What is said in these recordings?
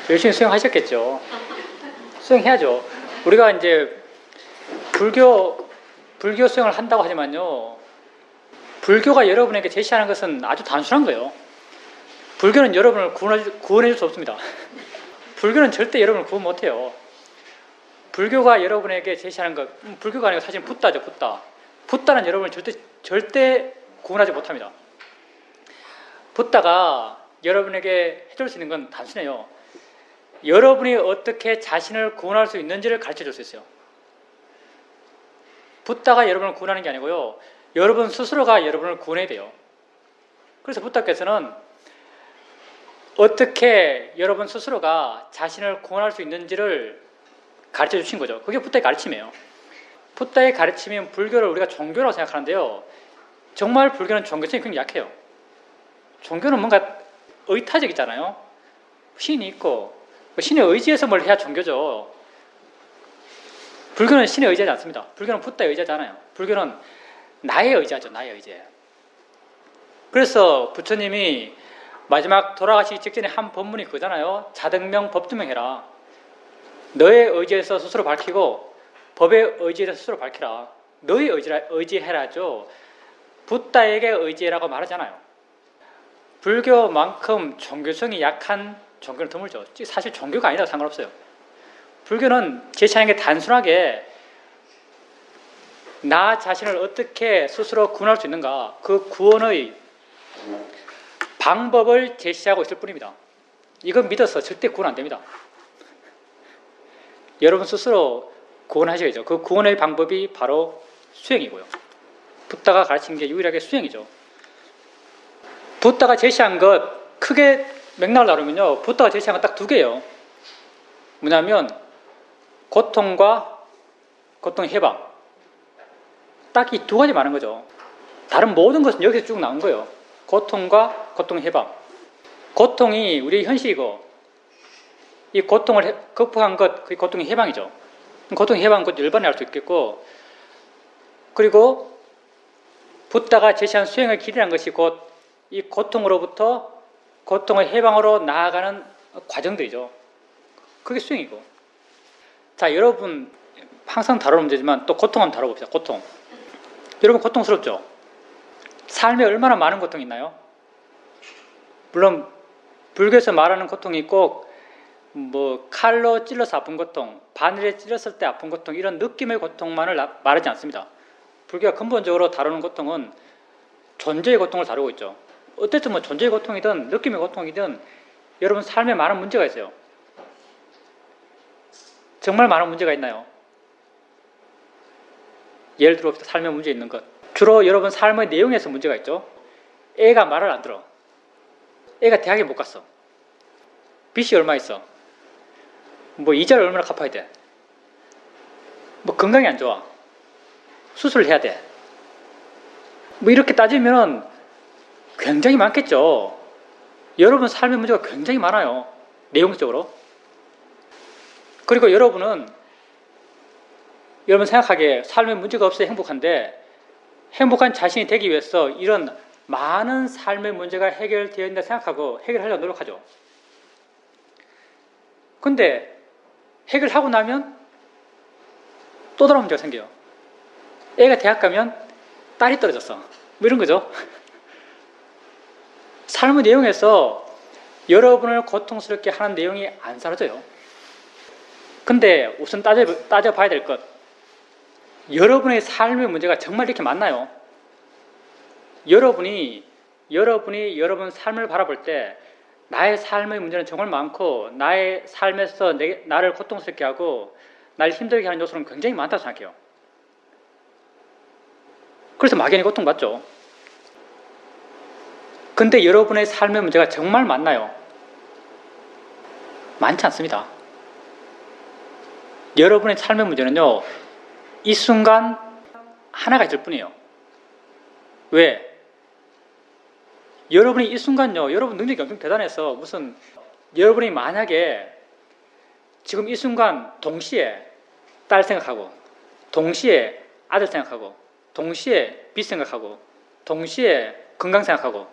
열심히 수행하셨겠죠. 수행해야죠. 우리가 이제 불교 수행을 한다고 하지만요. 불교가 여러분에게 제시하는 것은 아주 단순한 거예요. 불교는 여러분을 구원해 줄 수 없습니다. 불교는 절대 여러분을 구원 못해요. 불교가 여러분에게 제시하는 것, 불교가 아니고 사실 붓다죠, 붓다. 붓다는 여러분을 절대 구원하지 못합니다. 붓다가 여러분에게 해줄 수 있는 건 단순해요. 여러분이 어떻게 자신을 구원할 수 있는지를 가르쳐 줄 수 있어요. 붓다가 여러분을 구원하는 게 아니고요. 여러분 스스로가 여러분을 구원해야 돼요. 그래서 붓다께서는 어떻게 여러분 스스로가 자신을 구원할 수 있는지를 가르쳐 주신 거죠. 그게 붓다의 가르침이에요. 붓다의 가르침인 불교를 우리가 종교라고 생각하는데요. 정말 불교는 종교성이 굉장히 약해요. 종교는 뭔가 의타적이잖아요. 신이 있고 신의 의지에서 뭘 해야 종교죠. 불교는 신의 의지하지 않습니다. 불교는 붓다의 의지하지 않아요. 불교는 나의 의지하죠. 나의 의지. 그래서 부처님이 마지막 돌아가시기 직전에 한 법문이 그거잖아요. 자등명 법두명 해라. 너의 의지에서 스스로 밝히고 법의 의지에서 스스로 밝히라. 너의 의지해라죠. 붓다에게 의지해라고 말하잖아요. 불교만큼 종교성이 약한 종교는 드물죠. 사실 종교가 아니라도 상관없어요. 불교는 제시하는 게 단순하게 나 자신을 어떻게 스스로 구원할 수 있는가, 그 구원의 방법을 제시하고 있을 뿐입니다. 이건 믿어서 절대 구원 안 됩니다. 여러분 스스로 구원하셔야죠. 그 구원의 방법이 바로 수행이고요. 붓다가 가르치는 게 유일하게 수행이죠. 붓다가 제시한 것, 크게 맥락을 나누면요. 붓다가 제시한 건 딱 두 개예요. 뭐냐면 고통과 고통의 해방. 딱 이 두 가지 말하는 거죠. 다른 모든 것은 여기서 쭉 나온 거예요. 고통과 고통의 해방. 고통이 우리의 현실이고 이 고통을 극복한 것, 그게 고통의 해방이죠. 고통의 해방은 곧 열반에 할 수 있겠고, 그리고 붓다가 제시한 수행의 길이라는 것이 곧 이 고통으로부터 고통의 해방으로 나아가는 과정들이죠. 그게 수행이고. 자, 여러분 항상 다루는 문제지만 또 고통 한번 다뤄봅시다. 고통. 여러분 고통스럽죠? 삶에 얼마나 많은 고통이 있나요? 물론 불교에서 말하는 고통이 꼭 뭐 칼로 찔러서 아픈 고통, 바늘에 찔렀을 때 아픈 고통, 이런 느낌의 고통만을 말하지 않습니다. 불교가 근본적으로 다루는 고통은 존재의 고통을 다루고 있죠. 어쨌든 뭐 존재의 고통이든 느낌의 고통이든 여러분 삶에 많은 문제가 있어요. 정말 많은 문제가 있나요? 예를 들어 삶에 문제 있는 것. 주로 여러분 삶의 내용에서 문제가 있죠. 애가 말을 안 들어. 애가 대학에 못 갔어. 빚이 얼마 있어. 뭐 이자를 얼마나 갚아야 돼. 뭐 건강이 안 좋아. 수술을 해야 돼. 뭐 이렇게 따지면 굉장히 많겠죠. 여러분 삶의 문제가 굉장히 많아요. 내용적으로. 그리고 여러분 생각하기에 삶에 문제가 없어야 행복한데, 행복한 자신이 되기 위해서 이런 많은 삶의 문제가 해결되어 있다 생각하고 해결하려고 노력하죠. 근데 해결하고 나면 또 다른 문제가 생겨요. 애가 대학 가면 딸이 떨어졌어. 뭐 이런 거죠. 삶의 내용에서 여러분을 고통스럽게 하는 내용이 안 사라져요. 근데 우선 따져봐야 될 것. 여러분의 삶의 문제가 정말 이렇게 많나요? 여러분이 여러분 삶을 바라볼 때 나의 삶의 문제는 정말 많고 나의 삶에서 나를 고통스럽게 하고 나를 힘들게 하는 요소는 굉장히 많다고 생각해요. 그래서 막연히 고통받죠. 근데 여러분의 삶의 문제가 정말 많나요? 많지 않습니다. 여러분의 삶의 문제는요, 이 순간 하나가 있을 뿐이에요. 왜? 여러분이 이 순간요, 여러분 능력이 엄청 대단해서 무슨 여러분이 만약에 지금 이 순간 동시에 딸 생각하고 동시에 아들 생각하고 동시에 빚 생각하고 동시에 건강 생각하고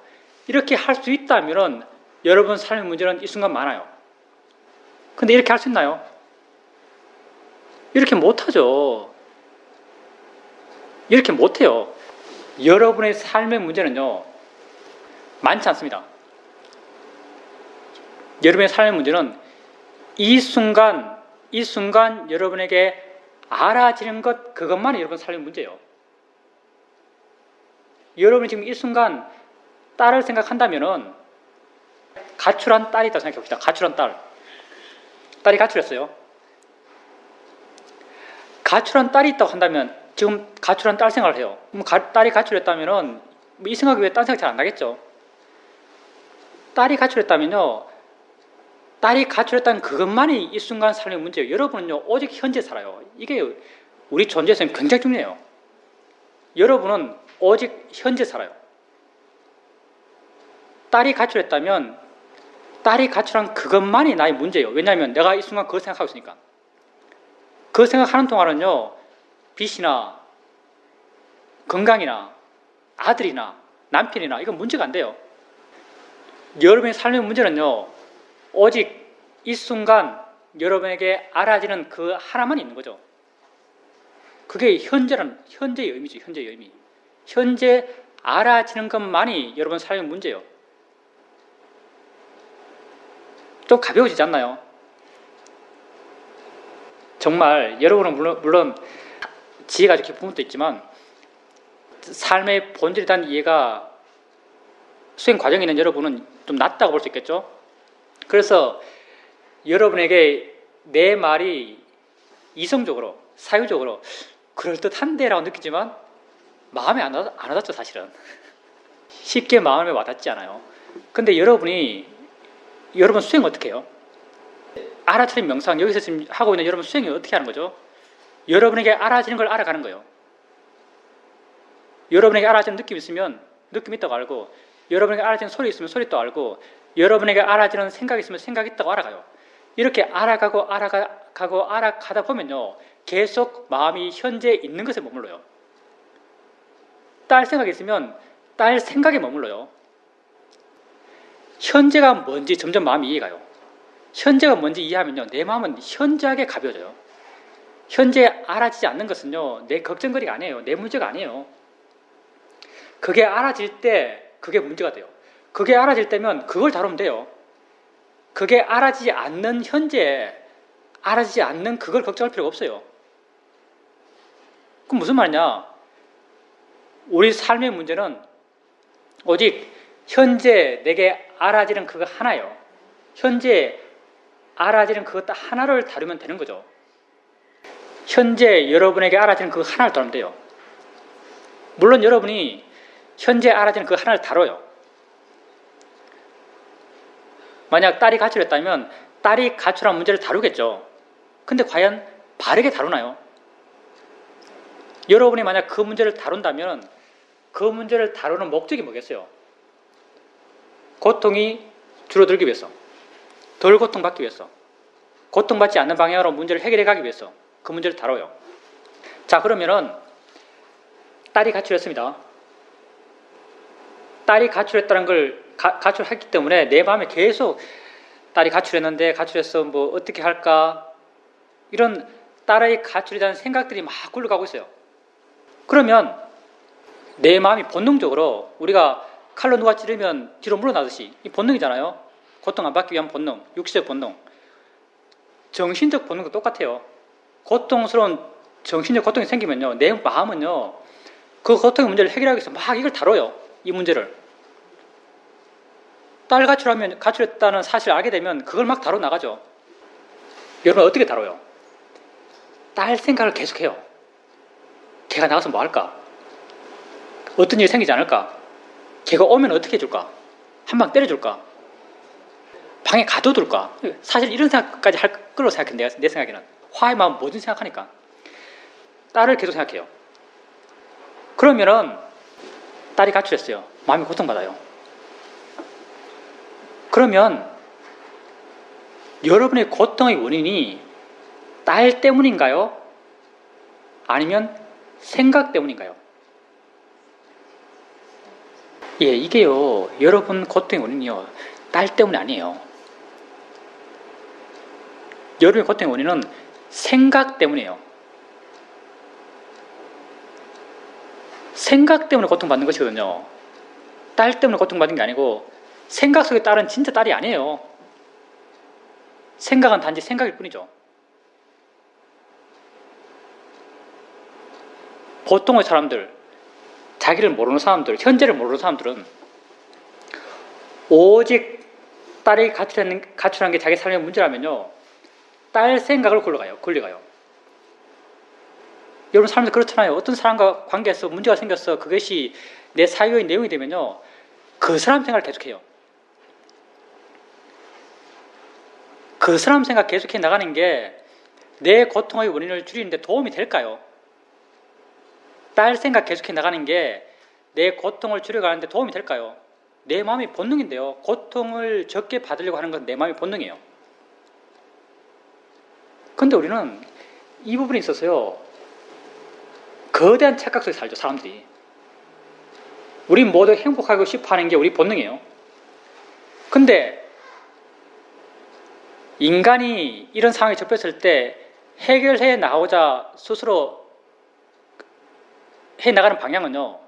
이렇게 할 수 있다면 여러분 삶의 문제는 이 순간 많아요. 근데 이렇게 할 수 있나요? 이렇게 못하죠. 이렇게 못해요. 여러분의 삶의 문제는요, 많지 않습니다. 여러분의 삶의 문제는 이 순간 여러분에게 알아지는 것, 그것만이 여러분 삶의 문제예요. 여러분이 지금 이 순간 딸을 생각한다면은, 가출한 딸이 있다고 생각해 봅시다. 가출한 딸. 딸이 가출했어요. 가출한 딸이 있다고 한다면, 지금 가출한 딸 생각을 해요. 딸이 가출했다면은, 이 생각이 왜 딴 생각 잘 안 나겠죠? 딸이 가출했다면요, 딸이 가출했다는 그것만이 이 순간 삶의 문제예요. 여러분은요, 오직 현재 살아요. 이게 우리 존재에서는 굉장히 중요해요. 여러분은 오직 현재 살아요. 딸이 가출했다면 딸이 가출한 그것만이 나의 문제예요. 왜냐하면 내가 이 순간 그걸 생각하고 있으니까. 그 생각하는 동안은요, 빚이나 건강이나 아들이나 남편이나 이건 문제가 안 돼요. 여러분의 삶의 문제는요, 오직 이 순간 여러분에게 알아지는 그 하나만 있는 거죠. 그게 현재의 의미죠. 현재의 의미. 현재 알아지는 것만이 여러분 삶의 문제예요. 좀 가벼워지지 않나요? 정말 여러분은 물론 지혜가 깊은 부분도 있지만 삶의 본질에 대한 이해가 수행 과정에 있는 여러분은 좀 낮다고 볼 수 있겠죠? 그래서 여러분에게 내 말이 이성적으로, 사유적으로 그럴듯한데라고 느끼지만 마음에 안 와닿죠, 사실은. 쉽게 마음에 와닿지 않아요. 근데 여러분 수행 어떻게 해요? 알아차림 명상, 여기서 지금 하고 있는 여러분 수행이 어떻게 하는 거죠? 여러분에게 알아지는 걸 알아가는 거예요. 여러분에게 알아지는 느낌이 있으면 느낌 있다고 알고, 여러분에게 알아지는 소리 있으면 소리 또 알고, 여러분에게 알아지는 생각이 있으면 생각 있다고 알아가요. 이렇게 알아가다 보면요, 계속 마음이 현재에 있는 것에 머물러요. 딸 생각이 있으면 딸 생각에 머물러요. 현재가 뭔지 점점 마음이 이해가요. 현재가 뭔지 이해하면요, 내 마음은 현저하게 가벼워져요. 현재 알아지지 않는 것은요, 내 걱정거리가 아니에요. 내 문제가 아니에요. 그게 알아질 때 그게 문제가 돼요. 그게 알아질 때면 그걸 다루면 돼요. 그게 알아지지 않는 현재에 알아지지 않는 그걸 걱정할 필요가 없어요. 그럼 무슨 말이냐? 우리 삶의 문제는 오직 현재 내게 알아지는 그거 하나예요. 현재 알아지는 그것 하나를 다루면 되는 거죠. 현재 여러분에게 알아지는 그 하나를 다루면 돼요. 물론 여러분이 현재 알아지는 그 하나를 다뤄요. 만약 딸이 가출했다면 딸이 가출한 문제를 다루겠죠. 근데 과연 바르게 다루나요? 여러분이 만약 그 문제를 다룬다면 그 문제를 다루는 목적이 뭐겠어요? 고통이 줄어들기 위해서, 덜 고통받기 위해서, 고통받지 않는 방향으로 문제를 해결해 가기 위해서 그 문제를 다뤄요. 자, 그러면은 딸이 가출했습니다. 딸이 가출했다는 걸 가출했기 때문에 내 마음에 계속 딸이 가출했는데 가출했어 뭐 어떻게 할까, 이런 딸의 가출에 대한 생각들이 막 굴러가고 있어요. 그러면 내 마음이 본능적으로, 우리가 칼로 누가 찌르면 뒤로 물러나듯이, 이 본능이잖아요. 고통 안 받기 위한 본능, 육체적 본능, 정신적 본능도 똑같아요. 고통스러운 정신적 고통이 생기면요, 내 마음은요, 그 고통의 문제를 해결하기 위해서 막 이걸 다뤄요. 이 문제를. 딸 가출했다는 사실을 알게 되면 그걸 막 다뤄 나가죠. 여러분 어떻게 다뤄요? 딸 생각을 계속해요. 걔가 나가서 뭐 할까? 어떤 일이 생기지 않을까? 걔가 오면 어떻게 해줄까? 한 방 때려줄까? 방에 가둬둘까? 사실 이런 생각까지 할 거로 생각해. 내 생각에는 화의 마음 뭐든 생각하니까 딸을 계속 생각해요. 그러면은 딸이 가출했어요. 마음이 고통받아요. 그러면 여러분의 고통의 원인이 딸 때문인가요? 아니면 생각 때문인가요? 예, 이게요, 여러분 고통의 원인이요, 딸 때문이 아니에요. 여러분의 고통의 원인은 생각 때문이에요. 생각 때문에 고통받는 것이거든요. 딸 때문에 고통받는 게 아니고 생각 속의 딸은 진짜 딸이 아니에요. 생각은 단지 생각일 뿐이죠. 보통의 사람들, 자기를 모르는 사람들, 현재를 모르는 사람들은 오직 딸이 가출하는 게 자기 삶의 문제라면요, 딸 생각을 굴러가요. 여러분 삶에서 그렇잖아요. 어떤 사람과 관계에서 문제가 생겼어. 그것이 내 사유의 내용이 되면요, 그 사람 생각을 계속해요. 그 사람 생각 계속해 나가는 게 내 고통의 원인을 줄이는데 도움이 될까요? 딸 생각 계속해 나가는 게 내 고통을 줄여가는데 도움이 될까요? 내 마음이 본능인데요. 고통을 적게 받으려고 하는 건 내 마음이 본능이에요. 근데 우리는 이 부분에 있어서요, 거대한 착각 속에 살죠, 사람들이. 우리 모두 행복하고 싶어 하는 게 우리 본능이에요. 근데 인간이 이런 상황에 접했을 때 해결해 나오자 스스로 해 나가는 방향은요,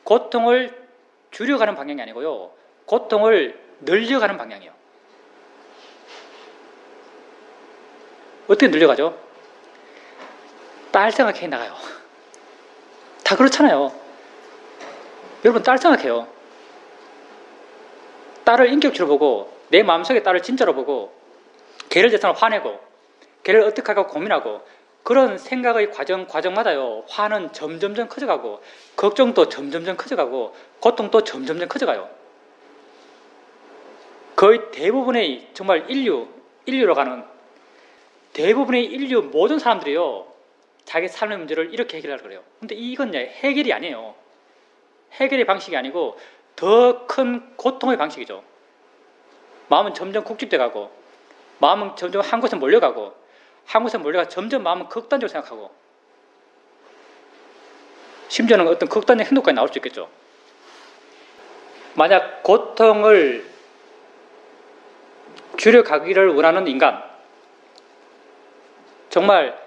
고통을 줄여가는 방향이 아니고요, 고통을 늘려가는 방향이에요. 어떻게 늘려가죠? 딸 생각해 나가요. 다 그렇잖아요. 여러분 딸 생각해요. 딸을 인격체로 보고 내 마음속에 딸을 진짜로 보고 걔를 대해서 화내고 걔를 어떻게 할까 고민하고, 그런 생각의 과정마다요, 화는 점점점 커져가고 걱정도 점점점 커져가고 고통도 점점점 커져가요. 거의 대부분의 정말 인류로 가는 대부분의 인류 모든 사람들이요, 자기 삶의 문제를 이렇게 해결하려고 그래요. 근데 이건 해결이 아니에요. 해결의 방식이 아니고 더 큰 고통의 방식이죠. 마음은 점점 국집돼 가고, 마음은 점점 한 곳에 몰려가고, 한 곳에 몰려가 점점 마음은 극단적으로 생각하고, 심지어는 어떤 극단적 행동까지 나올 수 있겠죠. 만약 고통을 줄여가기를 원하는 인간, 정말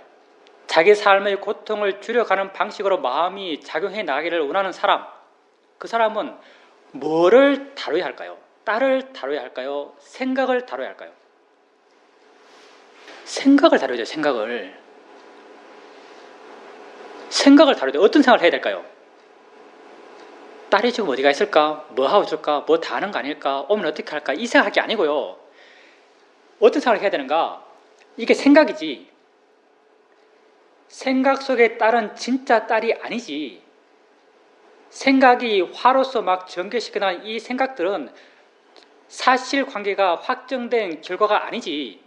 자기 삶의 고통을 줄여가는 방식으로 마음이 작용해 나가기를 원하는 사람, 그 사람은 뭐를 다뤄야 할까요? 딸을 다뤄야 할까요? 생각을 다뤄야 할까요? 생각을 다뤄야죠. 생각을 다뤄야 돼요. 어떤 생각을 해야 될까요? 딸이 지금 어디가 있을까? 뭐 하고 있을까? 뭐 다 하는 거 아닐까? 오면 어떻게 할까? 이 생각할 게 아니고요, 어떤 생각을 해야 되는가? 이게 생각이지, 생각 속의 딸은 진짜 딸이 아니지. 생각이 화로서 막 전개시켜나간 이 생각들은 사실관계가 확정된 결과가 아니지.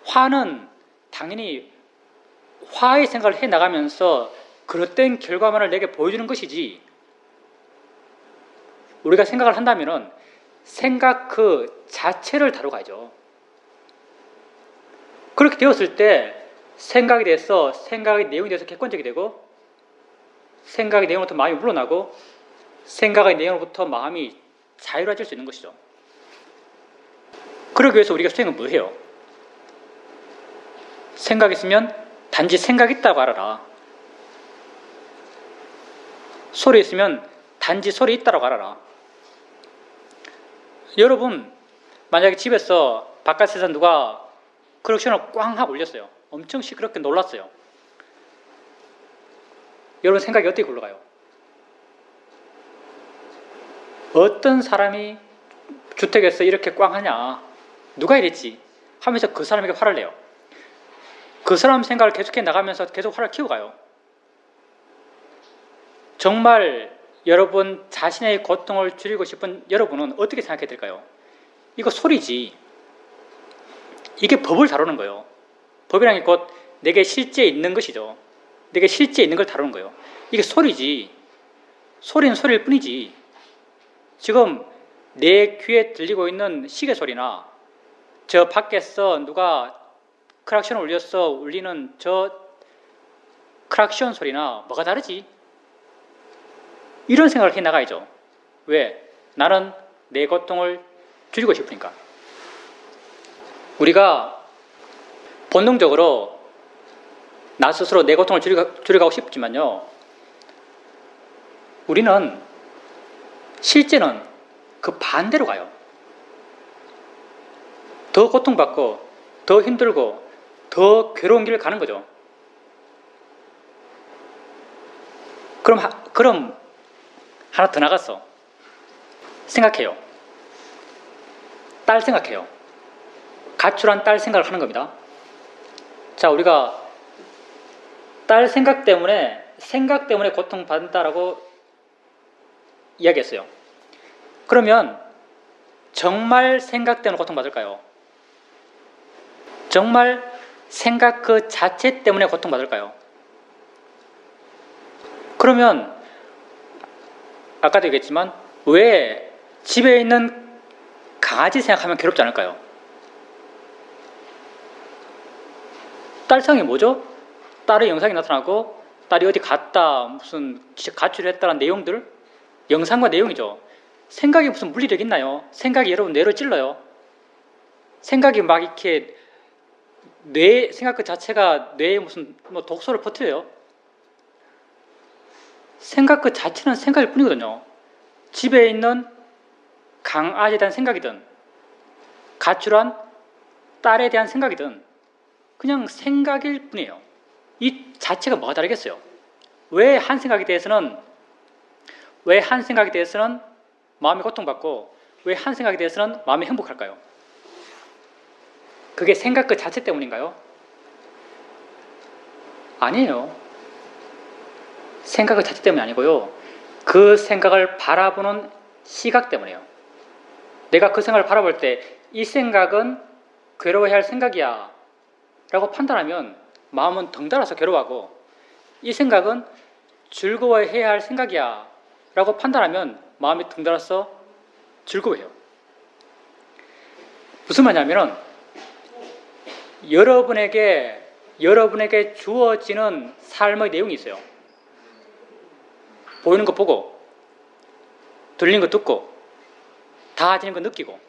화는 당연히 화의 생각을 해나가면서 그릇된 결과만을 내게 보여주는 것이지, 우리가 생각을 한다면 생각 그 자체를 다뤄가야죠. 그렇게 되었을 때 생각에 대해서, 생각의 내용에 대해서 객관적이 되고, 생각의 내용으로부터 마음이 물러나고, 생각의 내용으로부터 마음이 자유로워질 수 있는 것이죠. 그러기 위해서 우리가 수행은 뭐 해요? 생각 있으면 단지 생각 있다고 알아라. 소리 있으면 단지 소리 있다고 알아라. 여러분, 만약에 집에서 바깥에서 누가 클락션을 꽝 하고 울렸어요. 엄청 시끄럽게 놀랐어요. 여러분 생각이 어떻게 굴러가요? 어떤 사람이 주택에서 이렇게 꽝 하냐, 누가 이랬지 하면서 그 사람에게 화를 내요. 그 사람 생각을 계속해 나가면서 계속 화를 키워가요. 정말 여러분 자신의 고통을 줄이고 싶은 여러분은 어떻게 생각해야 될까요? 이거 소리지. 이게 법을 다루는 거예요. 법이라는 게 곧 내게 실제 있는 것이죠. 내게 실제 있는 걸 다루는 거예요. 이게 소리지. 소리는 소리일 뿐이지. 지금 내 귀에 들리고 있는 시계 소리나 저 밖에서 누가 클락션을 울려서 울리는 저 클락션 소리나 뭐가 다르지? 이런 생각을 해나가야죠. 왜? 나는 내 고통을 줄이고 싶으니까. 우리가 본능적으로 나 스스로 내 고통을 줄여가고 싶지만요. 우리는 실제는 그 반대로 가요. 더 고통받고 더 힘들고 더 괴로운 길을 가는 거죠. 그럼 하나 더 나갔어. 생각해요. 딸 생각해요. 가출한 딸 생각을 하는 겁니다. 자, 우리가 딸 생각 때문에 고통받는다라고 이야기했어요. 그러면 정말 생각 때문에 고통받을까요? 정말 생각 그 자체 때문에 고통받을까요? 그러면 아까도 얘기했지만 왜 집에 있는 강아지 생각하면 괴롭지 않을까요? 딸 생각이 뭐죠? 딸의 영상이 나타나고 딸이 어디 갔다 무슨 가출을 했다는 내용들, 영상과 내용이죠. 생각이 무슨 물리력 있나요? 생각이 여러분 뇌를 찔러요. 생각이 막 이렇게 생각 그 자체가 뇌에 무슨 독소를 퍼뜨려요. 생각 그 자체는 생각일 뿐이거든요. 집에 있는 강아지에 대한 생각이든 가출한 딸에 대한 생각이든 그냥 생각일 뿐이에요. 이 자체가 뭐가 다르겠어요? 왜 한 생각에 대해서는 마음이 고통받고 왜 한 생각에 대해서는 마음이 행복할까요? 그게 생각 그 자체 때문인가요? 아니에요. 생각 그 자체 때문이 아니고요. 그 생각을 바라보는 시각 때문이에요. 내가 그 생각을 바라볼 때 이 생각은 괴로워해야 할 생각이야 라고 판단하면 마음은 덩달아서 괴로워하고 이 생각은 즐거워해야 할 생각이야 라고 판단하면 마음이 덩달아서 즐거워해요. 무슨 말이냐면 여러분에게 주어지는 삶의 내용이 있어요. 보이는 거 보고 들리는 거 듣고 닿아지는 거 느끼고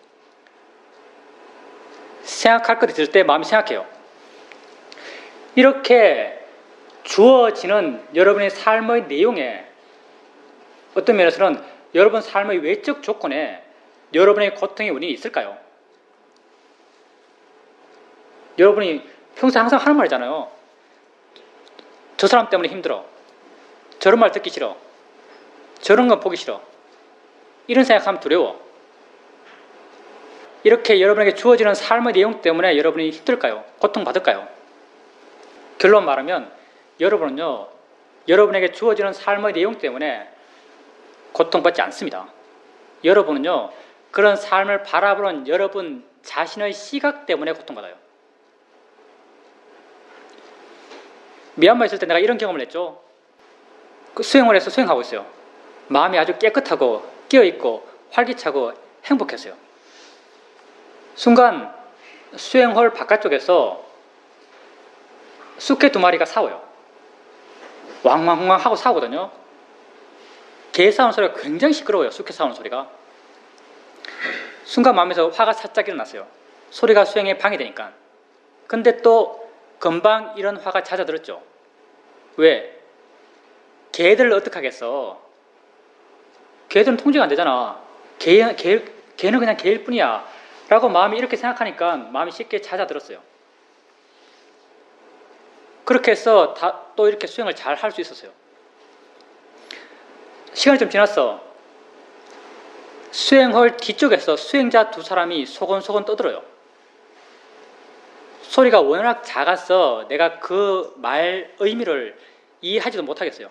생각할 것 있을 때 마음이 생각해요. 이렇게 주어지는 여러분의 삶의 내용에 어떤 면에서는 여러분 삶의 외적 조건에 여러분의 고통의 원인이 있을까요? 여러분이 평소에 항상 하는 말이잖아요. 저 사람 때문에 힘들어. 저런 말 듣기 싫어. 저런 건 보기 싫어. 이런 생각하면 두려워. 이렇게 여러분에게 주어지는 삶의 내용 때문에 여러분이 힘들까요? 고통받을까요? 결론 말하면 여러분은요, 여러분에게 주어지는 삶의 내용 때문에 고통받지 않습니다. 여러분은요, 그런 삶을 바라보는 여러분 자신의 시각 때문에 고통받아요. 미얀마에 있을 때 내가 이런 경험을 했죠. 수행을 해서 수행하고 있어요. 마음이 아주 깨끗하고 깨어있고 활기차고 행복했어요. 순간 수행홀 바깥쪽에서 쑥개 2마리가 싸워요. 왕왕왕 하고 싸우거든요. 개 싸우는 소리가 굉장히 시끄러워요. 쑥개 싸우는 소리가. 순간 마음에서 화가 살짝 일어났어요. 소리가 수행에 방해되니까. 근데 또 금방 이런 화가 잦아들었죠. 왜? 개들을 어떻게 하겠어? 개들은 통제가 안 되잖아. 개는 그냥 개일 뿐이야 라고 마음이 이렇게 생각하니까 마음이 쉽게 잦아들었어요. 그렇게 해서 또 이렇게 수행을 잘 할 수 있었어요. 시간이 좀 지났어. 수행홀 뒤쪽에서 수행자 2사람이 소곤소곤 떠들어요. 소리가 워낙 작아서 내가 그 말 의미를 이해하지도 못하겠어요.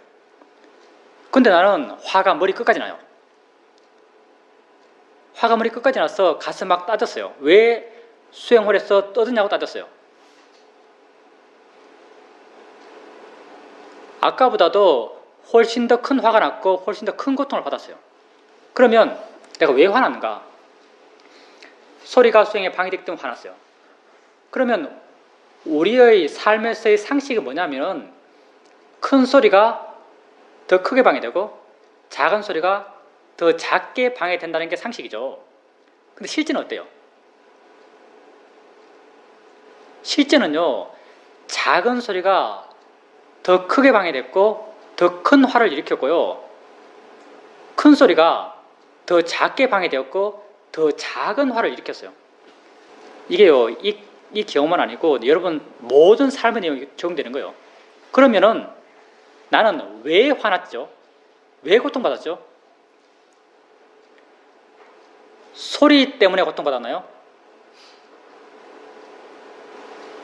근데 나는 화가 머리 끝까지 나요. 화가 머리 끝까지 나서 가슴 막 따졌어요. 왜 수행홀에서 떠드냐고 따졌어요. 아까보다도 훨씬 더 큰 화가 났고 훨씬 더 큰 고통을 받았어요. 그러면 내가 왜 화났는가? 소리가 수행에 방해되기 때문에 화났어요. 그러면 우리의 삶에서의 상식이 뭐냐면 큰 소리가 더 크게 방해되고 작은 소리가 더 작게 방해된다는 게 상식이죠. 근데 실제는 어때요? 실제는요, 작은 소리가 더 크게 방해됐고 더 큰 화를 일으켰고요, 큰 소리가 더 작게 방해되었고 더 작은 화를 일으켰어요. 이게요, 이 경험은 아니고 여러분 모든 삶의 내용이 적용되는 거예요. 그러면은 나는 왜 화났죠? 왜 고통받았죠? 소리 때문에 고통받았나요?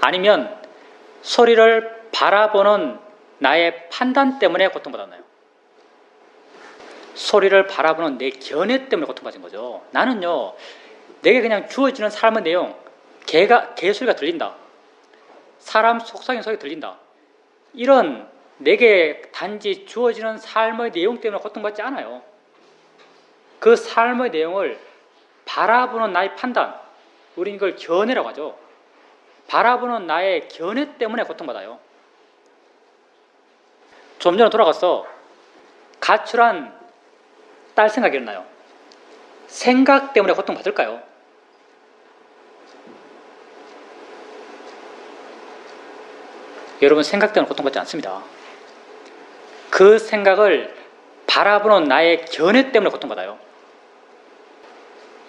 아니면 소리를 바라보는 나의 판단 때문에 고통받았나요? 소리를 바라보는 내 견해 때문에 고통받은 거죠. 나는요, 내게 그냥 주어지는 삶의 내용, 개 소리가 들린다, 사람 속삭이는 소리가 들린다, 이런 내게 단지 주어지는 삶의 내용 때문에 고통받지 않아요. 그 삶의 내용을 바라보는 나의 판단, 우리는 이걸 견해라고 하죠. 바라보는 나의 견해 때문에 고통받아요. 좀 전에 돌아가서 가출한 딸 생각이 일어나요. 생각 때문에 고통받을까요? 여러분, 생각 때문에 고통받지 않습니다. 그 생각을 바라보는 나의 견해 때문에 고통받아요.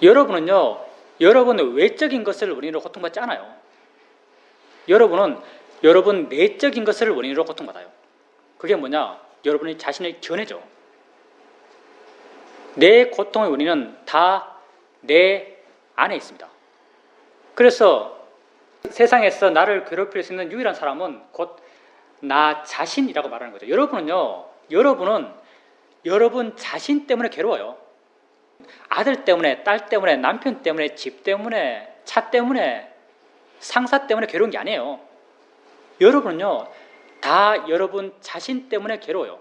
여러분은요, 여러분의 외적인 것을 원인으로 고통받지 않아요. 여러분은 여러분 내적인 것을 원인으로 고통받아요. 그게 뭐냐? 여러분의 자신의 견해죠. 내 고통의 원인은 다 내 안에 있습니다. 그래서 세상에서 나를 괴롭힐 수 있는 유일한 사람은 곧 나 자신이라고 말하는 거죠. 여러분은 여러분 자신 때문에 괴로워요. 아들 때문에, 딸 때문에, 남편 때문에, 집 때문에, 차 때문에, 상사 때문에 괴로운 게 아니에요. 여러분은요, 다 여러분 자신 때문에 괴로워요.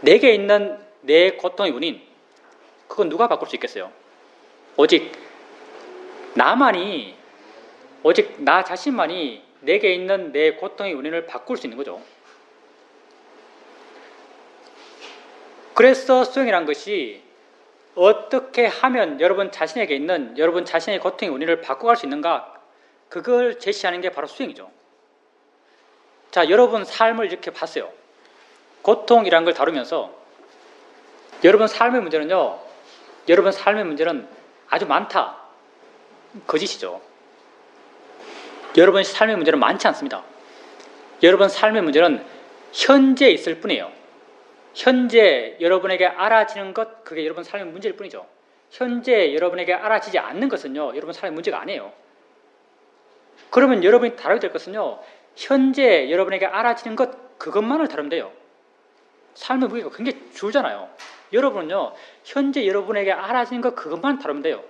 내게 있는 내 고통의 원인, 그건 누가 바꿀 수 있겠어요? 오직 나 자신만이 내게 있는 내 고통의 원인을 바꿀 수 있는 거죠. 그래서 수행이란 것이 어떻게 하면 여러분 자신에게 있는 여러분 자신의 고통의 원인을 바꿔갈 수 있는가, 그걸 제시하는 게 바로 수행이죠. 자, 여러분 삶을 이렇게 봤어요. 고통이라는 걸 다루면서 여러분 삶의 문제는 아주 많다, 거짓이죠. 여러분 삶의 문제는 많지 않습니다. 여러분 삶의 문제는 현재 있을 뿐이에요. 현재 여러분에게 알아지는 것, 그게 여러분 삶의 문제일 뿐이죠. 현재 여러분에게 알아지지 않는 것은요, 여러분 삶의 문제가 아니에요. 그러면 여러분이 다뤄야 될 것은요, 현재 여러분에게 알아지는 것, 그것만을 다루면 돼요. 삶의 무게가 굉장히 줄잖아요. 여러분은요, 현재 여러분에게 알아지는 것, 그것만 다루면 돼요.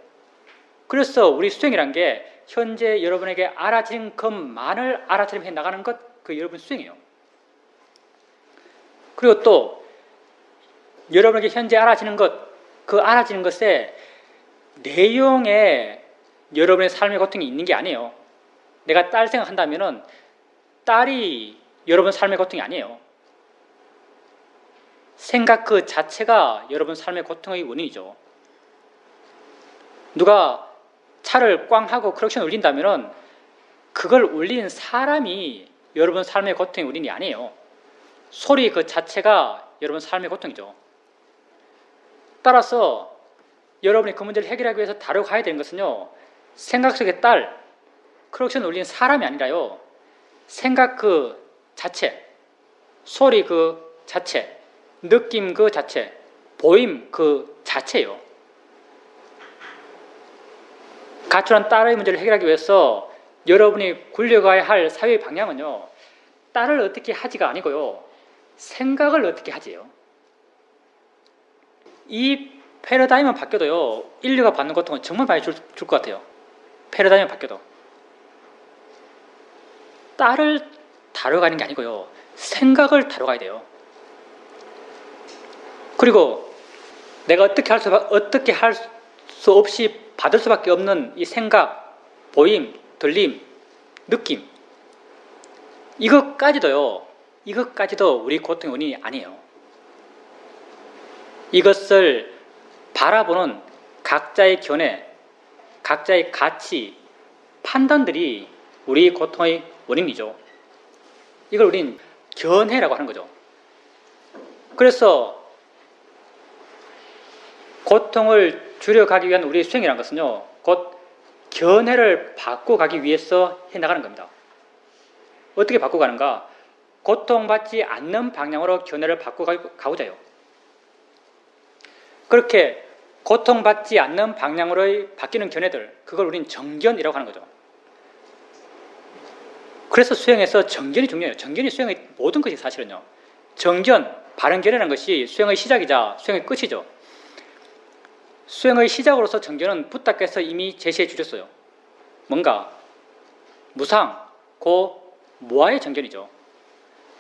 그래서 우리 수행이란 게 현재 여러분에게 알아지는 것만을 알아차림 해 나가는 것, 그 여러분 수행이에요. 그리고 또 여러분에게 현재 알아지는 것, 그 알아지는 것에 내용에 여러분의 삶의 고통이 있는 게 아니에요. 내가 딸 생각한다면은 딸이 여러분 삶의 고통이 아니에요. 생각 그 자체가 여러분 삶의 고통의 원인이죠. 누가 차를 꽝 하고 크락션 울린다면은 그걸 울리는 사람이 여러분 삶의 고통의 원인이 아니에요. 소리 그 자체가 여러분 삶의 고통이죠. 따라서 여러분이 그 문제를 해결하기 위해서 다뤄가야 되는 것은요, 생각 속의 딸, 크락션 울리는 사람이 아니라요, 생각 그 자체, 소리 그 자체, 느낌 그 자체, 보임 그 자체예요. 가출한 딸의 문제를 해결하기 위해서 여러분이 굴려가야 할 사회의 방향은요, 딸을 어떻게 하지가 아니고요, 생각을 어떻게 하지요. 이 패러다임은 바뀌어도요, 인류가 받는 고통은 정말 많이 줄 것 같아요. 패러다임은 바뀌어도. 딸을 다뤄가는 게 아니고요, 생각을 다뤄가야 돼요. 그리고 내가 어떻게 할 수 없이 받을 수밖에 없는 이 생각, 보임, 들림, 느낌, 이것까지도 우리 고통의 원인이 아니에요. 이것을 바라보는 각자의 견해, 각자의 가치, 판단들이 우리 고통의 원인이죠. 이걸 우린 견해라고 하는 거죠. 그래서 고통을 줄여가기 위한 우리의 수행이라는 것은요, 곧 견해를 바꿔가기 위해서 해나가는 겁니다. 어떻게 바꿔가는가? 고통받지 않는 방향으로 견해를 바꿔가고자 해요. 그렇게 고통받지 않는 방향으로 바뀌는 견해들, 그걸 우린 정견이라고 하는 거죠. 그래서 수행에서 정견이 중요해요. 정견이 수행의 모든 것이 사실은요. 정견, 바른 견해라는 것이 수행의 시작이자 수행의 끝이죠. 수행의 시작으로서 정견은 부타께서 이미 제시해 주셨어요. 뭔가 무상, 고, 무아의 정견이죠.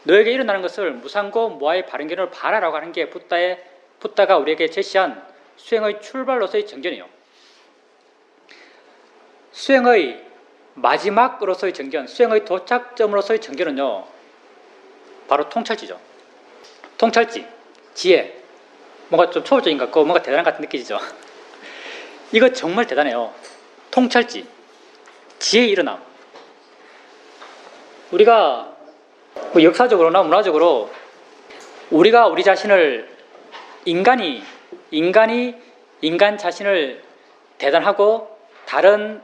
너에게 일어나는 것을 무상고 무아의 바른 견해로 바라라고 하는 게 부타가 우리에게 제시한 수행의 출발로서의 정견이에요. 수행의 마지막으로서의 정견, 수행의 도착점으로서의 정견은요, 바로 통찰지죠. 통찰지, 지혜, 뭔가 좀 초월적인 것 같고 뭔가 대단한 것 같은 느끼시죠? 이거 정말 대단해요. 통찰지, 지혜의 일어남. 우리가 뭐 역사적으로나 문화적으로 우리가 우리 자신을 인간 자신을 대단하고 다른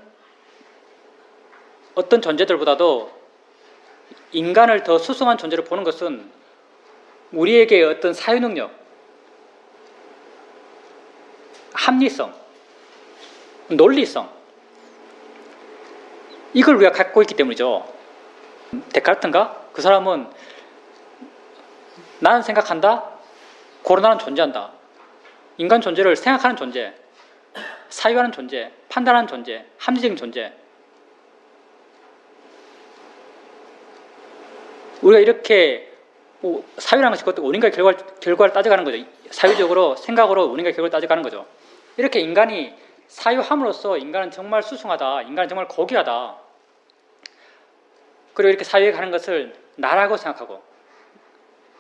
어떤 존재들보다도 인간을 더 수승한 존재로 보는 것은 우리에게 어떤 사유능력, 합리성, 논리성, 이걸 우리가 갖고 있기 때문이죠. 데카르트인가? 그 사람은 나는 생각한다, 고로 나는 존재한다. 인간 존재를 생각하는 존재, 사유하는 존재, 판단하는 존재, 합리적인 존재. 우리가 이렇게 사유라는 것이 그것도 원인과 결과를 따져가는 거죠. 사유적으로 생각으로 원인과 결과를 따져가는 거죠. 이렇게 인간이 사유함으로써 인간은 정말 수승하다, 인간은 정말 고귀하다. 그리고 이렇게 사유에 가는 것을 나라고 생각하고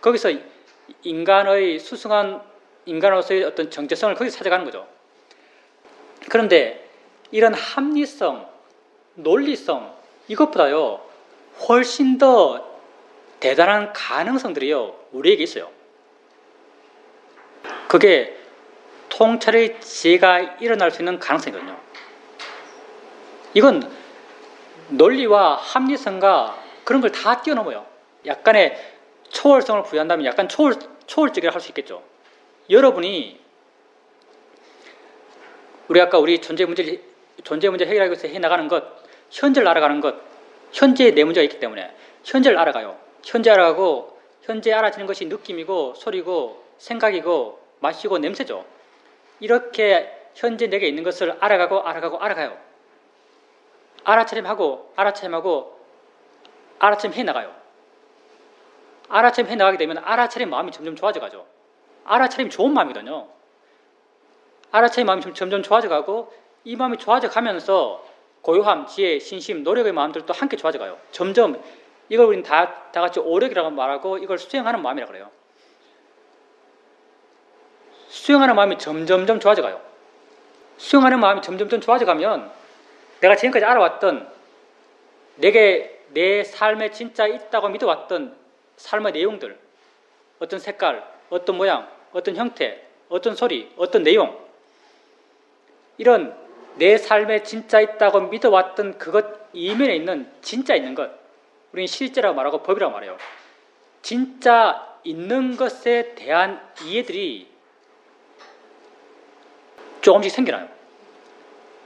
거기서 인간의 수승한 인간으로서의 어떤 정체성을 거기서 찾아가는 거죠. 그런데 이런 합리성, 논리성 이것보다요 훨씬 더 대단한 가능성들이요 우리에게 있어요. 그게 통찰의 지혜가 일어날 수 있는 가능성이거든요. 이건 논리와 합리성과 그런 걸 다 뛰어넘어요. 약간의 초월성을 부여한다면 약간 초월적이라 할 수 있겠죠. 여러분이 우리 아까 우리 존재 문제 해결하기 위해서 해나가는 것, 현재를 알아가는 것, 현재의 내 문제가 있기 때문에 현재를 알아가요. 현재 알아가고 현재 알아지는 것이 느낌이고 소리고 생각이고 맛이고 냄새죠. 이렇게 현재 내게 있는 것을 알아가요. 알아차림하고 알아차림 해나가요. 알아차림 해나가게 되면 알아차림 마음이 점점 좋아져가죠. 알아차림 좋은 마음이거든요. 알아차림 마음이 점점 좋아져가고 이 마음이 좋아져가면서 고요함, 지혜, 신심, 노력의 마음들도 함께 좋아져가요. 점점 이걸 우리는 다 같이 오력이라고 말하고 이걸 수행하는 마음이라고 그래요. 수행하는 마음이 점점점 좋아져가요. 수행하는 마음이 점점점 좋아져가면 내가 지금까지 알아왔던 내게 내 삶에 진짜 있다고 믿어왔던 삶의 내용들, 어떤 색깔, 어떤 모양, 어떤 형태, 어떤 소리, 어떤 내용, 이런 내 삶에 진짜 있다고 믿어왔던 그것 이면에 있는 진짜 있는 것, 우리는 실제라고 말하고 법이라고 말해요. 진짜 있는 것에 대한 이해들이 조금씩 생겨나요.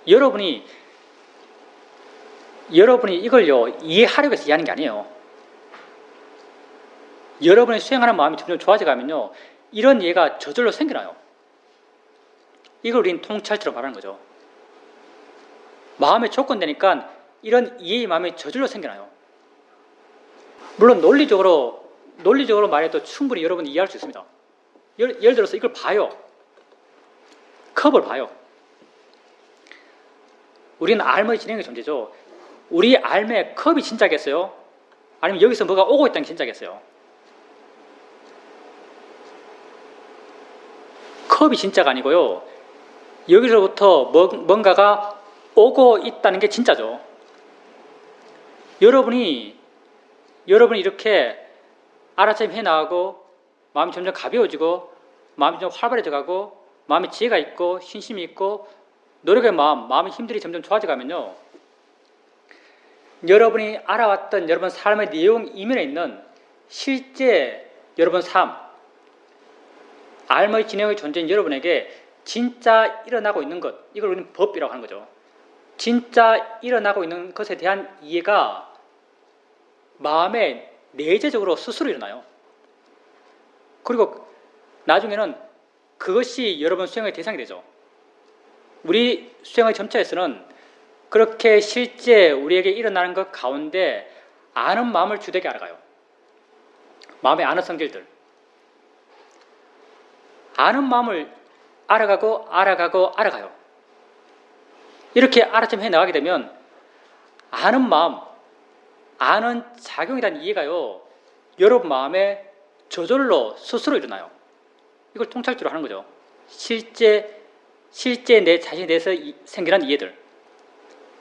여러분이 이걸요 이해하려고 해서 이해하는 게 아니에요. 여러분이 수행하는 마음이 점점 좋아져가면요 이런 이해가 저절로 생겨나요. 이걸 우리는 통찰처럼 말하는 거죠. 마음의 조건 되니까 이런 이해의 마음이 저절로 생겨나요. 물론 논리적으로 말해도 충분히 여러분이 이해할 수 있습니다. 예를 들어서 이걸 봐요. 컵을 봐요. 우리는 알의 진행의 존재죠. 우리 알매 컵이 진짜겠어요? 아니면 여기서 뭐가 오고 있다는 게 진짜겠어요? 컵이 진짜가 아니고요. 여기서부터 뭔가가 오고 있다는 게 진짜죠. 여러분이 이렇게 알아차림 해나가고 마음이 점점 가벼워지고 마음이 좀 활발해져가고 마음에 지혜가 있고 신심이 있고 노력의 마음의 힘들이 점점 좋아져가면요. 여러분이 알아왔던 여러분 삶의 내용 이면에 있는 실제 여러분 삶, 알머의 진행의 존재인 여러분에게 진짜 일어나고 있는 것, 이걸 우리는 법이라고 하는 거죠. 진짜 일어나고 있는 것에 대한 이해가 마음에 내재적으로 스스로 일어나요. 그리고 나중에는 그것이 여러분 수행의 대상이 되죠. 우리 수행의 점차에서는 그렇게 실제 우리에게 일어나는 것 가운데 아는 마음을 주되게 알아가요. 마음의 아는 성질들. 아는 마음을 알아가요. 이렇게 알아차림 해나가게 되면 아는 마음, 아는 작용에 대한 이해가요. 여러분 마음에 저절로 스스로 일어나요. 이걸 통찰적으로 하는 거죠. 실제 내 자신에 대해서 생겨난 이해들.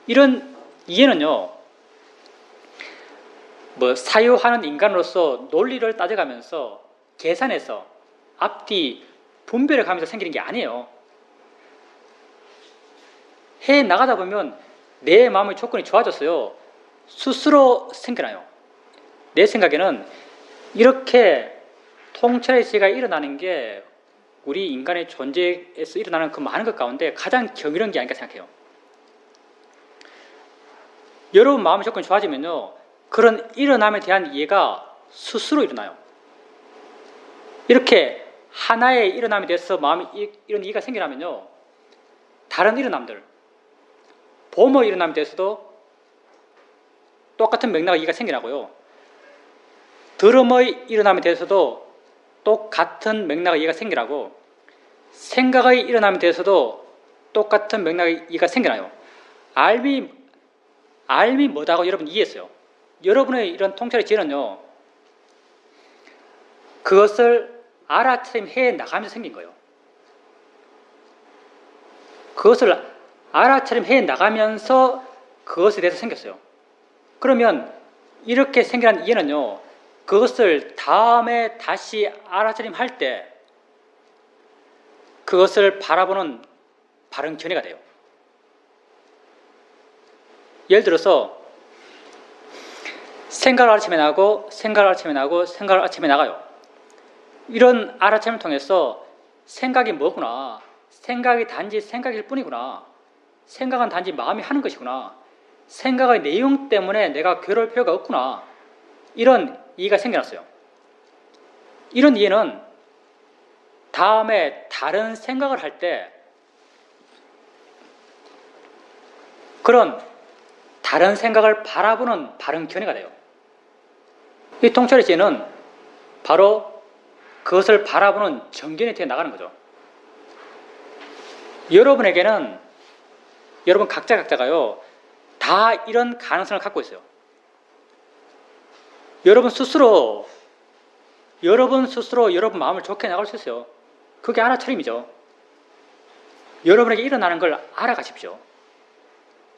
이런 이해는요. 사유하는 인간으로서 논리를 따져가면서 계산해서 앞뒤 분별해 가면서 생기는 게 아니에요. 해 나가다 보면 내 마음의 조건이 좋아졌어요. 스스로 생겨나요. 내 생각에는 이렇게 통찰의 지혜가 일어나는 게 우리 인간의 존재에서 일어나는 그 많은 것 가운데 가장 경이로운 게 아닐까 생각해요. 여러분 마음의 조건이 좋아지면요. 그런 일어남에 대한 이해가 스스로 일어나요. 이렇게 하나의 일어남에 대해서 이런 이해가 생겨나면요. 다른 일어남들, 봄의 일어남에 대해서도 똑같은 맥락의 이해가 생겨나고요. 드럼의 일어남에 대해서도 똑같은 맥락의 이해가 생겨나고 생각의 일어남에 대해서도 똑같은 맥락의 이해가 생겨나요. 알미 뭐다고 여러분 이해했어요. 여러분의 이런 통찰의 지혜는요. 그것을 알아차림 해 나가면서 생긴 거예요. 그것을 알아차림 해 나가면서 그것에 대해서 생겼어요. 그러면 이렇게 생겨난 이해는요. 그것을 다음에 다시 알아차림 할 때 그것을 바라보는 바른 견해가 돼요. 예를 들어서 생각을 알아차림에 나가고 생각을 알아차림에 나가고 생각을 알아차림에 나가요. 이런 알아차림을 통해서 생각이 뭐구나, 생각이 단지 생각일 뿐이구나, 생각은 단지 마음이 하는 것이구나, 생각의 내용 때문에 내가 괴로울 필요가 없구나, 이런 이해가 생겨났어요. 이런 이해는 다음에 다른 생각을 할 때 그런 다른 생각을 바라보는 바른 견해가 돼요. 이 통찰의 지혜는 바로 그것을 바라보는 정견이 되어 나가는 거죠. 여러분에게는 여러분 각자가요 다 이런 가능성을 갖고 있어요. 여러분 스스로 여러분 마음을 좋게 나갈 수 있어요. 그게 알아차림이죠. 여러분에게 일어나는 걸 알아가십시오.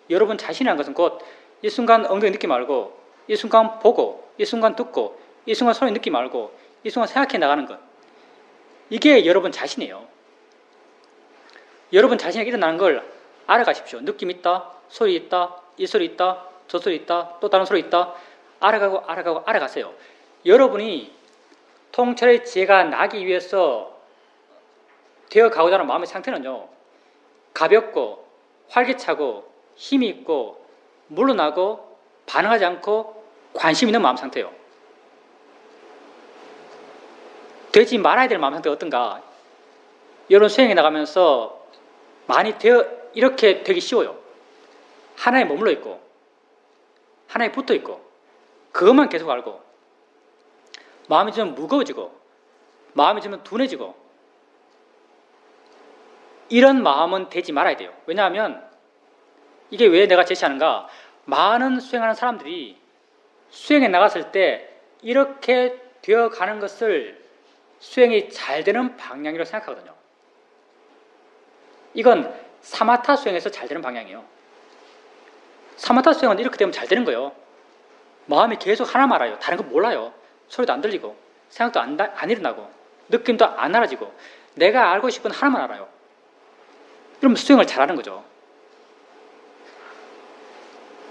여러분 자신이라는 것은 곧 이 순간 엉덩이 느끼 말고, 이 순간 보고, 이 순간 듣고, 이 순간 소리 느끼 말고, 이 순간 생각해 나가는 것. 이게 여러분 자신이에요. 여러분 자신에게 일어나는 걸 알아가십시오. 느낌 있다, 소리 있다, 이 소리 있다, 저 소리 있다, 또 다른 소리 있다. 알아가세요. 여러분이 통찰의 지혜가 나기 위해서 되어가고자 하는 마음의 상태는요. 가볍고 활기차고 힘이 있고 물러나고 반응하지 않고 관심 있는 마음 상태예요. 되지 말아야 될 마음 상태가 어떤가? 여러분 수행해 나가면서 많이 이렇게 되기 쉬워요. 하나에 머물러 있고 하나에 붙어 있고 그것만 계속 알고 마음이 좀 무거워지고 마음이 좀 둔해지고 이런 마음은 되지 말아야 돼요. 왜냐하면 이게 왜 내가 제시하는가? 많은 수행하는 사람들이 수행에 나갔을 때 이렇게 되어가는 것을 수행이 잘 되는 방향이라고 생각하거든요. 이건 사마타 수행에서 잘 되는 방향이에요. 사마타 수행은 이렇게 되면 잘 되는 거예요. 마음이 계속 하나만 알아요. 다른 거 몰라요. 소리도 안 들리고 생각도 안 일어나고 느낌도 안 알아지고 내가 알고 싶은 하나만 알아요. 그럼 수행을 잘하는 거죠.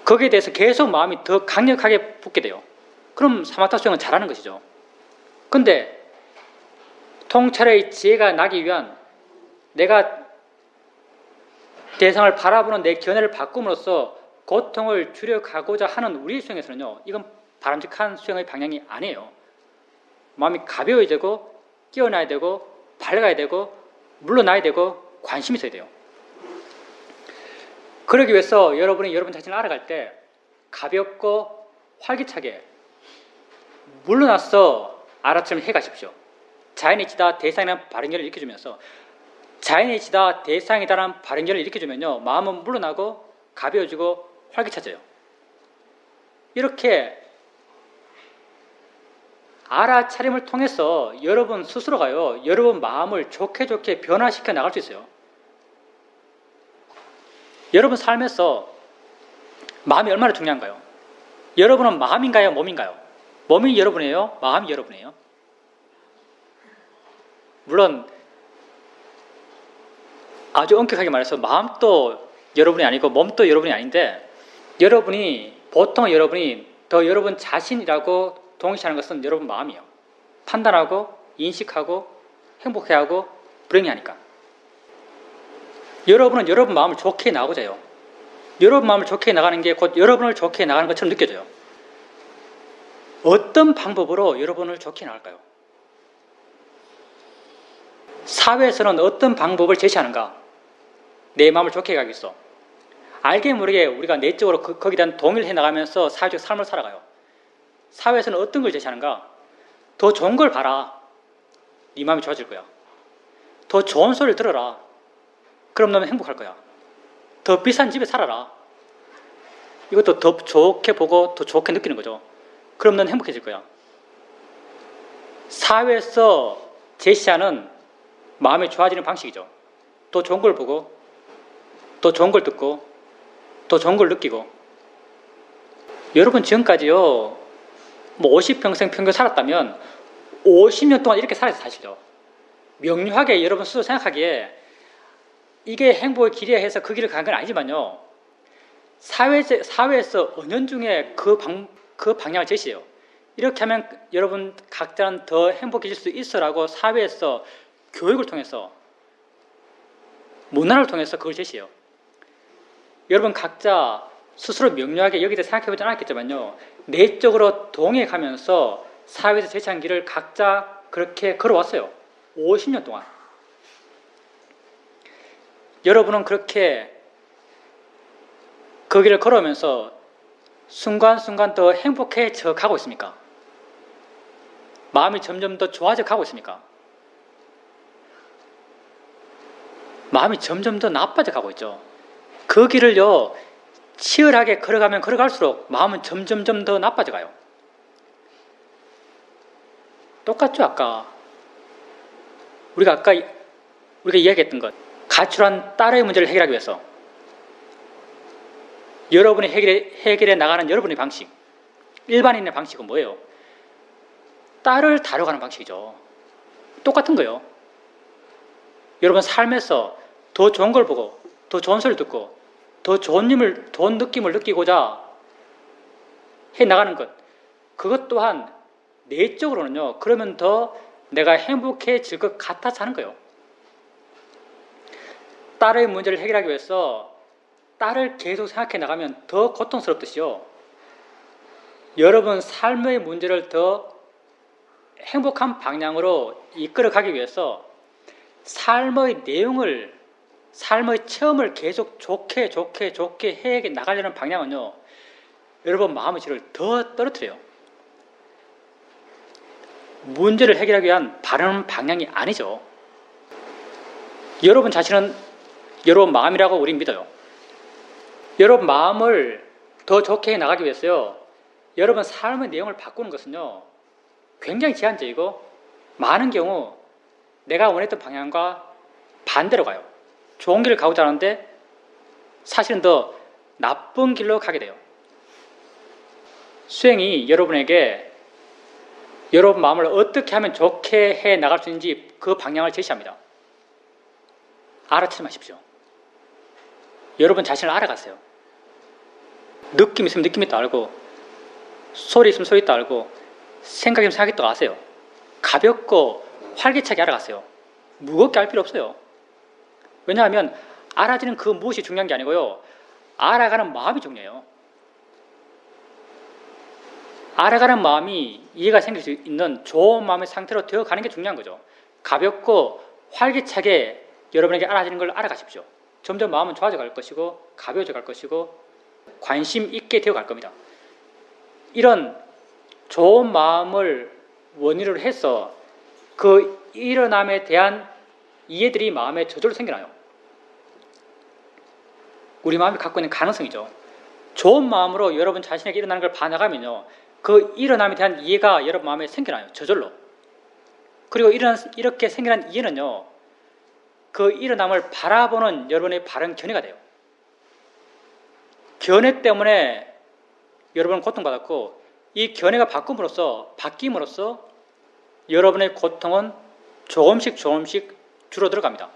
거기에 대해서 계속 마음이 더 강력하게 붙게 돼요. 그럼 사마타 수행은 잘하는 것이죠. 근데 통찰의 지혜가 나기 위한 내가 대상을 바라보는 내 견해를 바꿈으로써 고통을 줄여가고자 하는 우리의 수행에서는요, 이건 바람직한 수행의 방향이 아니에요. 마음이 가벼워야 되고 깨어나야 되고 밝아야 되고 물러나야 되고 관심이 있어야 돼요. 그러기 위해서 여러분이 여러분 자신을 알아갈 때 가볍고 활기차게 물러나서 알아처럼 해가십시오. 자연이치다 대상이라는 발현결을 일으켜주면서 자연이치다 대상이다라는 발현결을 일으켜주면요, 마음은 물러나고 가벼워지고 활기차져요. 이렇게 알아차림을 통해서 여러분 스스로가요, 여러분 마음을 좋게 변화시켜 나갈 수 있어요. 여러분 삶에서 마음이 얼마나 중요한가요? 여러분은 마음인가요? 몸인가요? 몸이 여러분이에요? 마음이 여러분이에요? 물론 아주 엄격하게 말해서 마음도 여러분이 아니고 몸도 여러분이 아닌데 보통 여러분이 더 여러분 자신이라고 동의하는 것은 여러분 마음이에요. 판단하고 인식하고 행복해하고 불행해하니까. 여러분은 여러분 마음을 좋게 나가고자 해요. 여러분 마음을 좋게 나가는 게 곧 여러분을 좋게 나가는 것처럼 느껴져요. 어떤 방법으로 여러분을 좋게 나갈까요? 사회에서는 어떤 방법을 제시하는가? 내 마음을 좋게 가기 위해서. 알게 모르게 우리가 내적으로 거기에 대한 동의를 해나가면서 사회적 삶을 살아가요. 사회에서는 어떤 걸 제시하는가? 더 좋은 걸 봐라. 네 마음이 좋아질 거야. 더 좋은 소리를 들어라. 그럼 너는 행복할 거야. 더 비싼 집에 살아라. 이것도 더 좋게 보고 더 좋게 느끼는 거죠. 그럼 너는 행복해질 거야. 사회에서 제시하는 마음이 좋아지는 방식이죠. 더 좋은 걸 보고 더 좋은 걸 듣고 더 좋은 걸 느끼고. 여러분 지금까지요 50평생 평균 살았다면 50년 동안 이렇게 살아서 사시죠. 명료하게 여러분 스스로 생각하기에 이게 행복의 길이야 해서 그 길을 간 건 아니지만요, 사회에서 은연중에 그 방향을 제시해요. 이렇게 하면 여러분 각자는 더 행복해질 수 있어라고 사회에서 교육을 통해서 문화를 통해서 그걸 제시해요. 여러분 각자 스스로 명료하게 여기서 생각해보지 않았겠지만요, 내적으로 동행하면서 사회에서 제시한 길을 각자 그렇게 걸어왔어요. 50년 동안. 여러분은 그렇게 그 길을 걸어오면서 순간순간 더 행복해져 가고 있습니까? 마음이 점점 더 좋아져 가고 있습니까? 마음이 점점 더 나빠져 가고 있죠. 그 길을요 치열하게 걸어가면 걸어갈수록 마음은 점점 더 나빠져 가요. 똑같죠. 우리가 이야기했던 것, 가출한 딸의 문제를 해결하기 위해서 여러분이 해결해 나가는 여러분의 방식, 일반인의 방식은 뭐예요? 딸을 다뤄가는 방식이죠. 똑같은 거예요. 여러분 삶에서 더 좋은 걸 보고 더 좋은 소리를 듣고 더 좋은 느낌을 느끼고자 해나가는 것, 그것 또한 내적으로는요, 그러면 더 내가 행복해질 것 같아서 하는 거예요. 딸의 문제를 해결하기 위해서 딸을 계속 생각해 나가면 더 고통스럽듯이요, 여러분 삶의 문제를 더 행복한 방향으로 이끌어가기 위해서 삶의 내용을, 삶의 체험을 계속 좋게 해 나가려는 방향은요, 여러분 마음의 질을 더 떨어뜨려요. 문제를 해결하기 위한 바른 방향이 아니죠. 여러분 자신은 여러분 마음이라고 우린 믿어요. 여러분 마음을 더 좋게 해 나가기 위해서요, 여러분 삶의 내용을 바꾸는 것은요 굉장히 제한적이고 많은 경우 내가 원했던 방향과 반대로 가요. 좋은 길을 가고자 하는데 사실은 더 나쁜 길로 가게 돼요. 수행이 여러분에게 여러분 마음을 어떻게 하면 좋게 해 나갈 수 있는지 그 방향을 제시합니다. 알아채지 마십시오. 여러분 자신을 알아가세요. 느낌 있으면 느낌 있다 알고, 소리 있으면 소리 있다 알고, 생각 있으면 생각 있다 아세요. 가볍고 활기차게 알아가세요. 무겁게 할 필요 없어요. 왜냐하면 알아지는 그 무엇이 중요한 게 아니고요, 알아가는 마음이 중요해요. 알아가는 마음이 이해가 생길 수 있는 좋은 마음의 상태로 되어가는 게 중요한 거죠. 가볍고 활기차게 여러분에게 알아지는 걸 알아가십시오. 점점 마음은 좋아져 갈 것이고 가벼워져 갈 것이고 관심 있게 되어 갈 겁니다. 이런 좋은 마음을 원인으로 해서 그 일어남에 대한 이해들이 마음에 저절로 생겨나요. 우리 마음이 갖고 있는 가능성이죠. 좋은 마음으로 여러분 자신에게 일어나는 걸 봐나가면요, 그 일어남에 대한 이해가 여러분 마음에 생겨나요. 저절로. 그리고 이렇게 생겨난 이해는요, 그 일어남을 바라보는 여러분의 바른 견해가 돼요. 견해 때문에 여러분은 고통받았고, 이 견해가 바뀜으로써 여러분의 고통은 조금씩 줄어들어갑니다.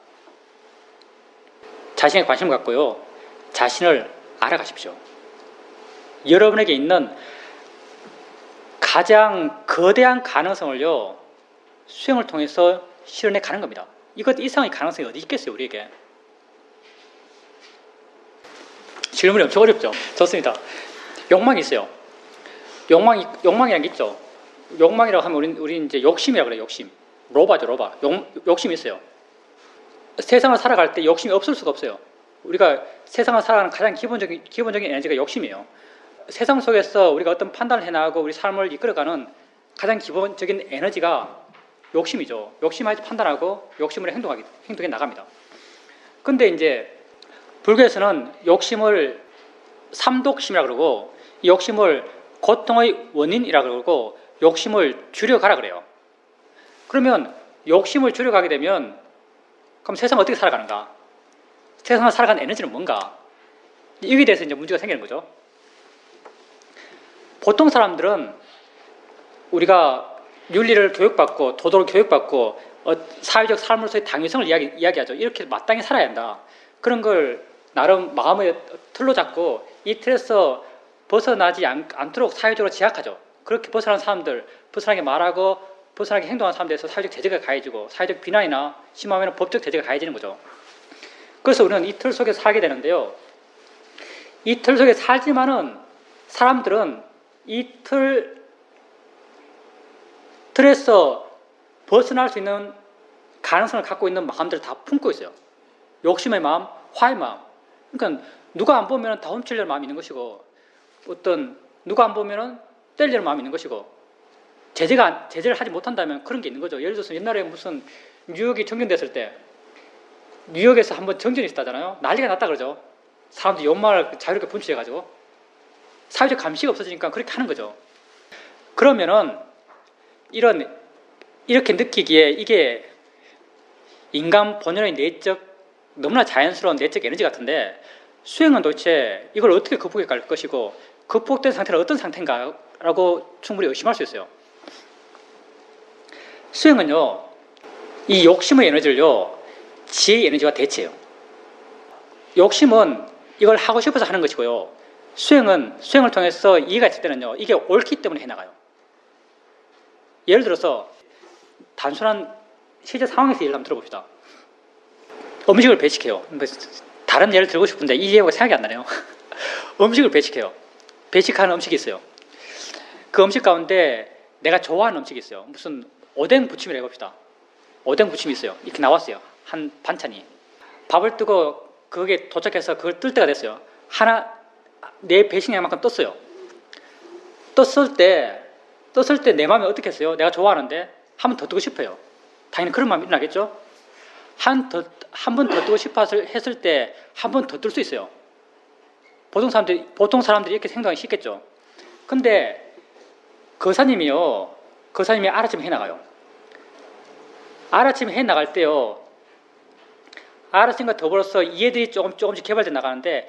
자신에 관심을 갖고요, 자신을 알아가십시오. 여러분에게 있는 가장 거대한 가능성을요, 수행을 통해서 실현해 가는 겁니다. 이것 이상의 가능성이 어디 있겠어요, 우리에게? 질문이 엄청 어렵죠? 좋습니다. 욕망이 있어요. 욕망이란 게 있죠. 욕망이라고 하면 우리 이제 욕심이라고 그래요, 욕심. 로바죠, 로바. 욕심이 있어요. 세상을 살아갈 때 욕심이 없을 수가 없어요. 우리가 세상을 살아가는 가장 기본적인 에너지가 욕심이에요. 세상 속에서 우리가 어떤 판단을 해나가고 우리 삶을 이끌어가는 가장 기본적인 에너지가 욕심이죠. 욕심을 판단하고 욕심으로 행동해 나갑니다. 근데 이제 불교에서는 욕심을 삼독심이라고 그러고, 이 욕심을 고통의 원인이라고 그러고, 욕심을 줄여가라 그래요. 그러면 욕심을 줄여가게 되면 그럼 세상을 어떻게 살아가는가? 세상을 살아가는 에너지는 뭔가? 여기에 대해서 이제 문제가 생기는 거죠. 보통 사람들은 우리가 윤리를 교육받고 도덕을 교육받고 사회적 삶으로서의 당위성을 이야기하죠. 이렇게 마땅히 살아야 한다. 그런 걸 나름 마음의 틀로 잡고 이 틀에서 벗어나지 않도록 사회적으로 제약하죠. 그렇게 벗어난 사람들, 벗어나게 말하고 벗어나게 행동하는 사람들에서 사회적 제재가 가해지고, 사회적 비난이나 심하면 법적 제재가 가해지는 거죠. 그래서 우리는 이 틀 속에서 살게 되는데요, 이 틀 속에 살지만은 사람들은 이 틀에서 벗어날 수 있는 가능성을 갖고 있는 마음들을 다 품고 있어요. 욕심의 마음, 화의 마음. 그러니까 누가 안 보면 다 훔치려는 마음이 있는 것이고, 누가 안 보면 때리려는 마음이 있는 것이고, 제재를 하지 못한다면 그런 게 있는 거죠. 예를 들어서 옛날에 무슨 뉴욕이 정전됐을 때, 뉴욕에서 한번 정전이 있었다잖아요. 난리가 났다 그러죠. 사람들이 욕망을 자유롭게 분출해가지고 사회적 감시가 없어지니까 그렇게 하는 거죠. 그러면은 이렇게 느끼기에 이게 인간 본연의 내적, 너무나 자연스러운 내적 에너지 같은데, 수행은 도대체 이걸 어떻게 극복해 갈 것이고 극복된 상태는 어떤 상태인가 라고 충분히 의심할 수 있어요. 수행은요, 이 욕심의 에너지를요, 지혜의 에너지와 대체해요. 욕심은 이걸 하고 싶어서 하는 것이고요, 수행을 통해서 이해가 있을 때는요, 이게 옳기 때문에 해나가요. 예를 들어서 단순한 실제 상황에서 예를 한번 들어봅시다. 음식을 배식해요. 다른 예를 들고 싶은데 이 예가 생각이 안 나네요. 음식을 배식해요. 배식하는 음식이 있어요. 그 음식 가운데 내가 좋아하는 음식이 있어요. 무슨 오뎅 부침이라고 해봅시다. 오뎅 부침이 있어요. 이렇게 나왔어요. 한 반찬이. 밥을 뜨고 그게 도착해서 그걸 뜰 때가 됐어요. 내 배식량만큼 떴어요. 떴을 때 내 마음이 어떻게 했어요? 내가 좋아하는데 한 번 더 뜨고 싶어요. 당연히 그런 마음이 일어나겠죠? 한 번 더 뜨고 싶어 했을 때 한 번 더 뜰 수 있어요. 보통 사람들이 이렇게 행동하기 쉽겠죠. 근데 거사님이 알아채면 해나가요. 알아채면 해나갈 때요, 알아챈과 더불어서 이해들이 조금씩 개발돼 나가는데,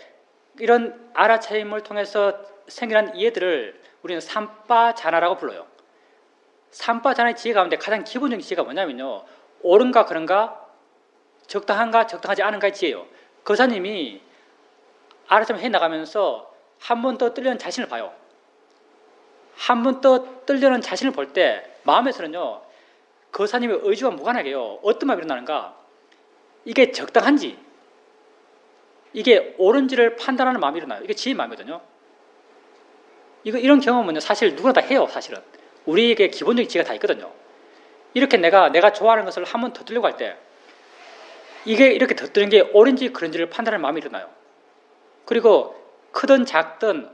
이런 알아차림을 통해서 생겨난 이해들을 우리는 삼바자나라고 불러요. 삼바자나의 지혜 가운데 가장 기본적인 지혜가 뭐냐면요, 옳은가 그른가, 적당한가 적당하지 않은가의 지혜예요. 거사님이 알아차림 해나가면서 한 번 더 떨려는 자신을 봐요. 한 번 더 떨려는 자신을 볼 때 마음에서는요, 거사님의 의지와 무관하게요, 어떤 마음이 일어나는가, 이게 적당한지, 이게 옳은지를 판단하는 마음이 일어나요. 이게 지혜의 마음이거든요. 이런 경험은요, 사실 누구나 다 해요. 사실은 우리에게 기본적인 지혜가 다 있거든요. 이렇게 내가 좋아하는 것을 한 번 더 들려고 할 때, 이게 이렇게 더 뜨는 게 옳은지 그른지를 판단하는 마음이 일어나요. 그리고 크든 작든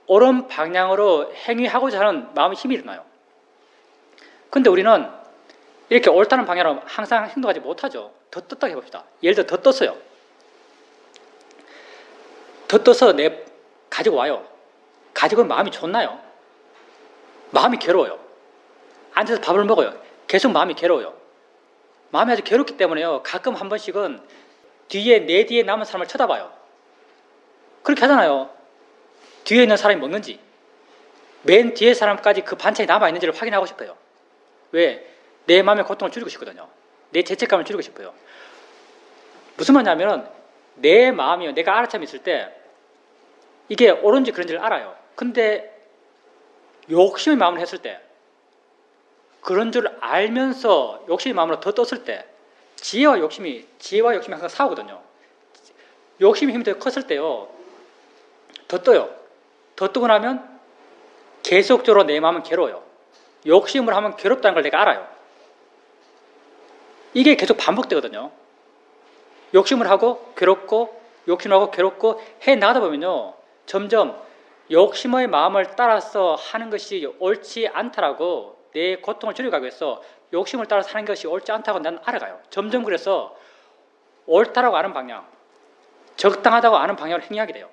옳은 방향으로 행위하고자 하는 마음의 힘이 일어나요. 근데 우리는 이렇게 옳다는 방향으로 항상 행동하지 못하죠. 더 떴다고 해봅시다. 예를 들어 더 떴어요. 더 떠서 가지고 와요. 가지고 마음이 좋나요? 마음이 괴로워요. 앉아서 밥을 먹어요. 계속 마음이 괴로워요. 마음이 아주 괴롭기 때문에요, 가끔 한 번씩은 내 뒤에 남은 사람을 쳐다봐요. 그렇게 하잖아요. 뒤에 있는 사람이 먹는지, 맨 뒤에 사람까지 그 반찬이 남아있는지를 확인하고 싶어요. 왜? 내 마음의 고통을 줄이고 싶거든요. 내 죄책감을 줄이고 싶어요. 무슨 말이냐면, 내 마음이요, 내가 알아차림이 있을 때 이게 옳은지 그런지를 알아요. 근데 욕심의 마음을 했을 때, 그런 줄 알면서 욕심의 마음으로 더 떴을 때, 지혜와 욕심이 항상 싸우거든요. 욕심의 힘이 더 컸을 때요, 더 떠요. 더 뜨고 나면 계속적으로 내 마음은 괴로워요. 욕심을 하면 괴롭다는 걸 내가 알아요. 이게 계속 반복되거든요. 욕심을 하고 괴롭고, 욕심하고 괴롭고 해 나가다 보면요, 점점 욕심의 마음을 따라서 하는 것이 옳지 않다라고, 내 고통을 줄여가기 위해서 욕심을 따라서 하는 것이 옳지 않다고 나는 알아가요. 점점 그래서 옳다라고 아는 방향, 적당하다고 아는 방향으로 행위하게 돼요.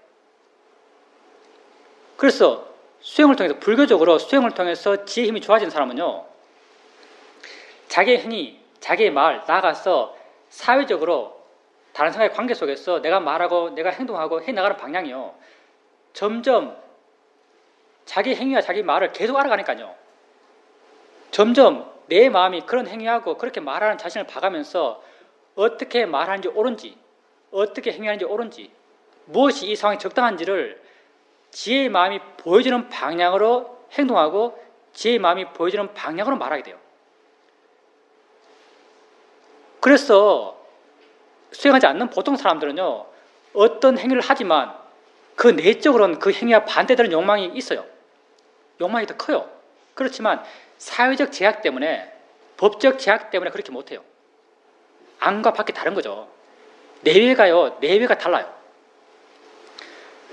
그래서 수행을 통해서, 불교적으로 수행을 통해서 지혜의 힘이 좋아진 사람은요, 자기의 행위, 자기의 말, 나아가서 사회적으로 다른 사람의 관계 속에서 내가 말하고 내가 행동하고 해나가는 방향이요, 점점 자기 행위와 자기 말을 계속 알아가니까요, 점점 내 마음이 그런 행위하고 그렇게 말하는 자신을 봐가면서 어떻게 말하는지 옳은지, 어떻게 행위하는지 옳은지, 무엇이 이 상황에 적당한지를 지혜의 마음이 보여주는 방향으로 행동하고 지혜의 마음이 보여주는 방향으로 말하게 돼요. 그래서 수행하지 않는 보통 사람들은요, 어떤 행위를 하지만 그 내적으로는 그 행위와 반대되는 욕망이 있어요. 욕망이 더 커요. 그렇지만 사회적 제약 때문에, 법적 제약 때문에 그렇게 못해요. 안과 밖이 다른 거죠. 내외가 달라요.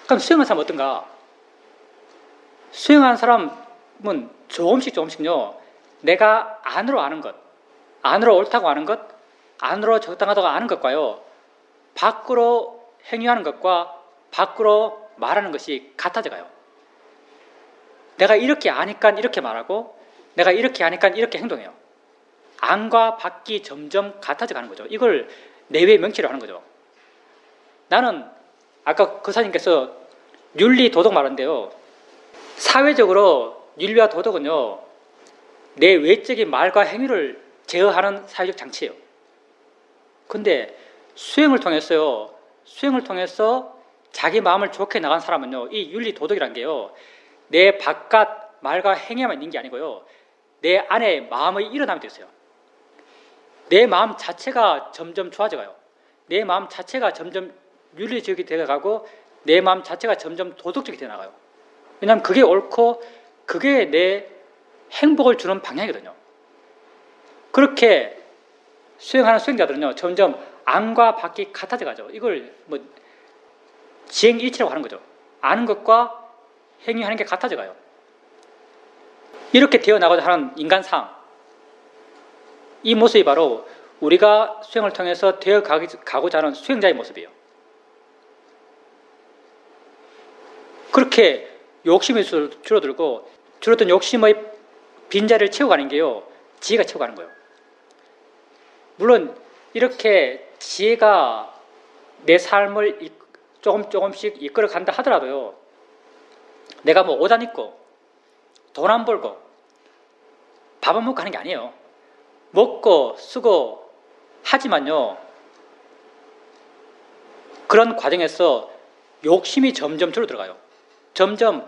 그럼 수행하는 사람은 어떤가? 수행하는 사람은 조금씩요, 내가 안으로 아는 것, 안으로 옳다고 아는 것, 안으로 적당하다고 아는 것과요, 밖으로 행위하는 것과 밖으로 말하는 것이 같아져 가요. 내가 이렇게 아니까 이렇게 말하고, 내가 이렇게 아니까 이렇게 행동해요. 안과 밖이 점점 같아져 가는 거죠. 이걸 내외 명치로 하는 거죠. 나는 아까 거사님께서 윤리, 도덕 말하는데요, 사회적으로 윤리와 도덕은요, 내 외적인 말과 행위를 제어하는 사회적 장치예요. 근데 수행을 통해서 자기 마음을 좋게 나간 사람은요, 이 윤리, 도덕이란 게요, 내 바깥 말과 행위만 있는 게 아니고요, 내 안에 마음의 일어남이 됐어요. 내 마음 자체가 점점 좋아져가요. 내 마음 자체가 점점 윤리적이 되어가고, 내 마음 자체가 점점 도덕적이 되어나가요. 왜냐하면 그게 옳고 그게 내 행복을 주는 방향이거든요. 그렇게 수행하는 수행자들은요, 점점 안과 밖이 같아져 가죠. 이걸 지행일치라고 하는 거죠. 아는 것과 행위하는 게 같아져 가요. 이렇게 되어나가고자 하는 인간상, 이 모습이 바로 우리가 수행을 통해서 되어가고자 하는 수행자의 모습이에요. 그렇게 욕심이 줄어들고, 줄어든 욕심의 빈자리를 채워가는 게요, 지혜가 채워가는 거예요. 물론 이렇게 지혜가 내 삶을 조금씩 이끌어 간다 하더라도요. 내가 뭐 옷 안 입고 돈 안 벌고 밥 안 먹고 하는 게 아니에요. 먹고 쓰고 하지만요. 그런 과정에서 욕심이 점점 줄어들어가요. 점점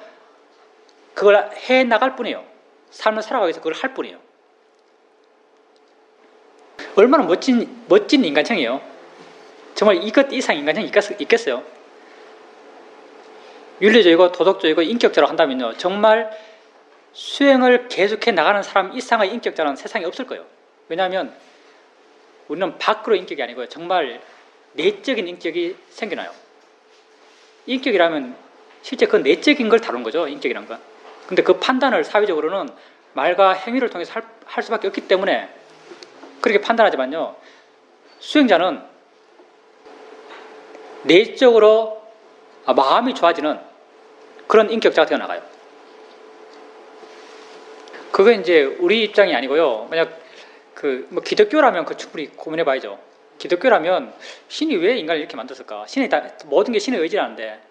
그걸 해 나갈 뿐이에요. 삶을 살아가기 위해서 그걸 할 뿐이에요. 얼마나 멋진 인간형이에요. 정말 이것 이상 인간형이 있겠어요? 윤리적이고 도덕적이고 인격적으로 한다면요. 정말 수행을 계속해 나가는 사람 이상의 인격자는 세상에 없을 거예요. 왜냐하면 우리는 밖으로 인격이 아니고요. 정말 내적인 인격이 생겨나요. 인격이라면 실제 그 내적인 걸 다룬 거죠. 인격이란 건. 근데 그 판단을 사회적으로는 말과 행위를 통해서 할 수밖에 없기 때문에 그렇게 판단하지만요. 수행자는 내적으로 마음이 좋아지는 그런 인격자가 되어나가요. 그게 이제 우리 입장이 아니고요. 만약 뭐 기독교라면 충분히 고민해 봐야죠. 기독교라면 신이 왜 인간을 이렇게 만들었을까? 모든 게 신의 의지라는데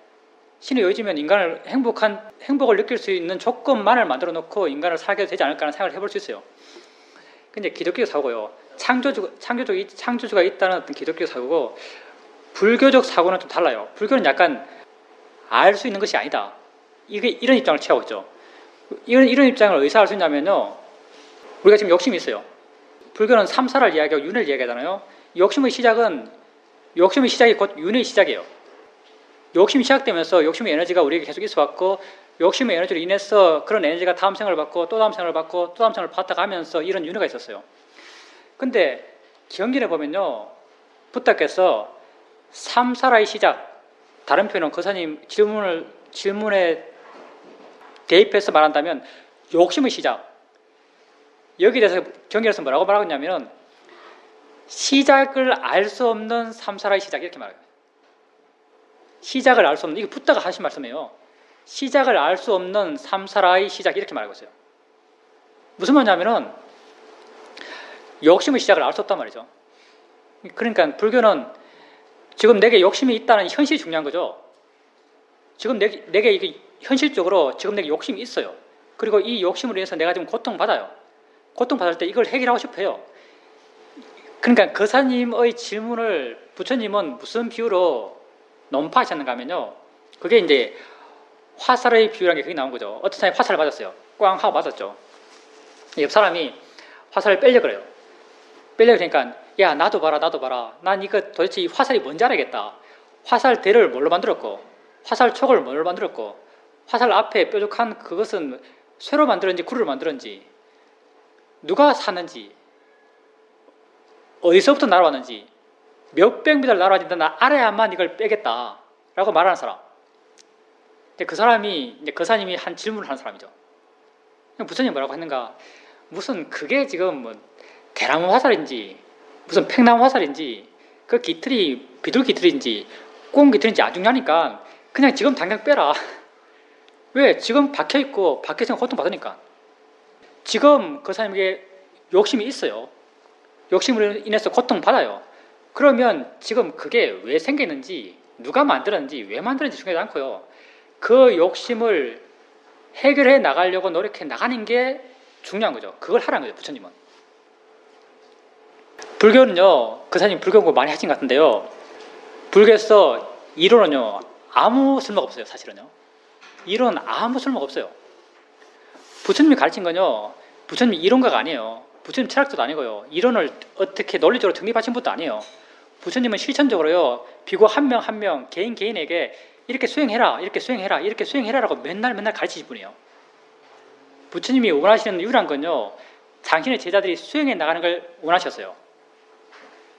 신의 의지면 인간을 행복을 느낄 수 있는 조건만을 만들어 놓고 인간을 살게 되지 않을까라는 생각을 해볼 수 있어요. 근데 기독교 사고요. 창조주가 있다는 어떤 기독교 사고고 불교적 사고는 좀 달라요. 불교는 약간 알 수 있는 것이 아니다. 이런 입장을 취하고 있죠. 이런 입장을 어디서 알 수 있냐면요. 우리가 지금 욕심이 있어요. 불교는 삼사를 이야기하고 윤회를 이야기하잖아요. 욕심의 시작이 곧 윤회의 시작이에요. 욕심이 시작되면서 욕심의 에너지가 우리에게 계속 있어왔고 욕심의 에너지로 인해서 그런 에너지가 다음 생을 받고 또 다음 생을 받고 또 다음 생을 받다 가면서 이런 윤회가 있었어요. 근데 경전에 보면요. 부처께서 삼사라의 시작, 다른 표현은 거사님 질문에 대입해서 말한다면 욕심의 시작. 여기에 대해서 경전에서 뭐라고 말하고 있냐면 시작을 알 수 없는 삼사라의 시작 이렇게 말해요. 시작을 알 수 없는, 이게 부처가 하신 말씀이에요. 시작을 알 수 없는 삼사라의 시작 이렇게 말하고 있어요. 무슨 말이냐면은 욕심의 시작을 알 수 없단 말이죠. 그러니까 불교는 지금 내게 욕심이 있다는 현실이 중요한 거죠. 지금 내게 이게 현실적으로 지금 내게 욕심이 있어요. 그리고 이 욕심으로 인해서 내가 지금 고통받아요. 고통받을 때 이걸 해결하고 싶어요. 그러니까 거사님의 질문을 부처님은 무슨 비유로 논파하셨는가 하면요. 그게 이제 화살의 비유라는 게 그게 나온 거죠. 어떤 사람이 화살을 맞았어요. 꽝 하고 맞았죠. 옆 사람이 화살을 빼려고 그래요. 빼려고 그러니까 야 나도 봐라. 난 이거 도대체 이 화살이 뭔지 알아야겠다. 화살대를 뭘로 만들었고 화살촉을 뭘로 만들었고 화살 앞에 뾰족한 그것은 쇠로 만들었는지 구리로 만들었는지 누가 샀는지 어디서부터 날아왔는지 몇백 미터를 날아왔는지 나 알아야만 이걸 빼겠다라고 말하는 사람. 근데 그 사람이 이제 거사님이 한 질문을 하는 사람이죠. 부처님이 뭐라고 했는가? 무슨 그게 지금 뭐 대나무 화살인지 무슨 팽나무 화살인지 그 기틀이 비둘 기틀인지 꽁 기틀인지 안 중요하니까 그냥 지금 당장 빼라. 왜? 지금 박혀있고 박혀있으면 고통받으니까. 지금 거사님에게 욕심이 있어요. 욕심으로 인해서 고통받아요. 그러면 지금 그게 왜 생기는지 누가 만들었는지 왜 만들었는지 중요하지 않고요. 그 욕심을 해결해 나가려고 노력해 나가는 게 중요한 거죠. 그걸 하라는 거죠. 부처님은. 불교는요. 거사님 불교 공부 많이 하신 것 같은데요. 불교에서 이론은요. 아무 쓸모가 없어요. 사실은요. 이론은 아무 쓸모가 없어요. 부처님이 가르친 건요. 부처님이 이론가가 아니에요. 부처님 철학자도 아니고요. 이론을 어떻게 논리적으로 정립하신 분도 아니에요. 부처님은 실천적으로요. 비구 한 명 한 명 개인에게 이렇게 수행해라 라고 맨날 가르치실 분이에요. 부처님이 원하시는 유일한 건요. 당신의 제자들이 수행해 나가는 걸 원하셨어요.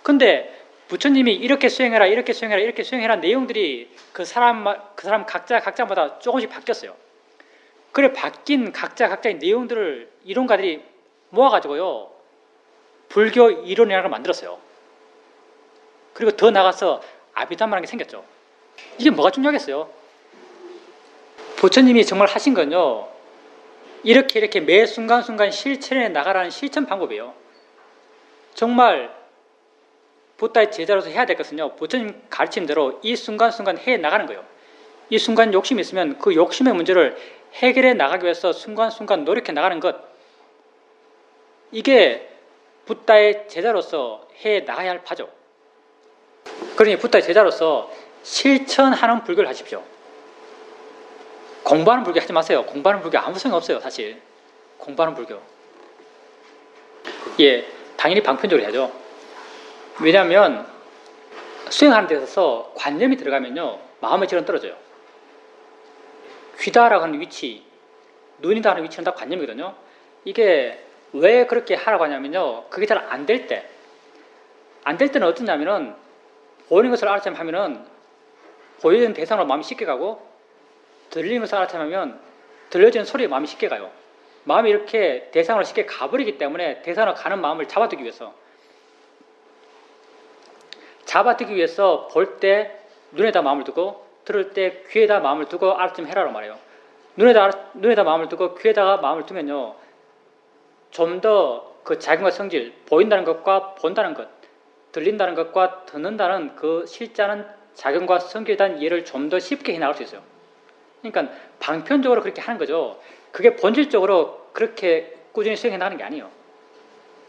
근데 부처님이 이렇게 수행해라 내용들이 그 사람 각자마다 조금씩 바뀌었어요. 그래 바뀐 각자의 내용들을 이론가들이 모아가지고요. 불교 이론이라는 걸 만들었어요. 그리고 더 나가서 아비담마라는 게 생겼죠. 이게 뭐가 중요하겠어요? 부처님이 정말 하신 건요. 이렇게 매 순간순간 실천해 나가라는 실천 방법이에요. 정말 붓다의 제자로서 해야 될 것은요, 부처님 가르침대로 이 순간순간 해 나가는 거예요. 이 순간 욕심이 있으면 그 욕심의 문제를 해결해 나가기 위해서 순간순간 노력해 나가는 것, 이게 붓다의 제자로서 해 나가야 할 바죠. 그러니 붓다의 제자로서 실천하는 불교를 하십시오. 공부하는 불교 하지 마세요. 공부하는 불교 아무 소용 없어요, 사실. 공부하는 불교. 예, 당연히 방편적으로 해야죠. 왜냐하면 수행하는 데 있어서 관념이 들어가면요, 마음의 질은 떨어져요. 귀다라고 하는 위치, 눈이다 하는 위치는 다 관념이거든요. 이게 왜 그렇게 하라고 하냐면요, 그게 잘 안 될 때, 안 될 때는 어떠냐면은 보이는 것을 알아차면 하면은 보이는 대상으로 마음이 쉽게 가고, 들리는 것을 알아차면 들려지는 소리에 마음이 쉽게 가요. 마음이 이렇게 대상으로 쉽게 가버리기 때문에 대상으로 가는 마음을 잡아두기 위해서 볼 때 눈에다 마음을 두고, 들을 때 귀에다 마음을 두고 알아차면 해라고 말해요. 눈에다 마음을 두고 귀에다가 마음을 두면요, 좀 더 그 작용과 성질, 보인다는 것과 본다는 것, 들린다는 것과 듣는다는 그 실제하는 작용과 성질에 대한 이해를 좀 더 쉽게 해나갈 수 있어요. 그러니까 방편적으로 그렇게 하는 거죠. 그게 본질적으로 그렇게 꾸준히 수행해 나가는 게 아니에요.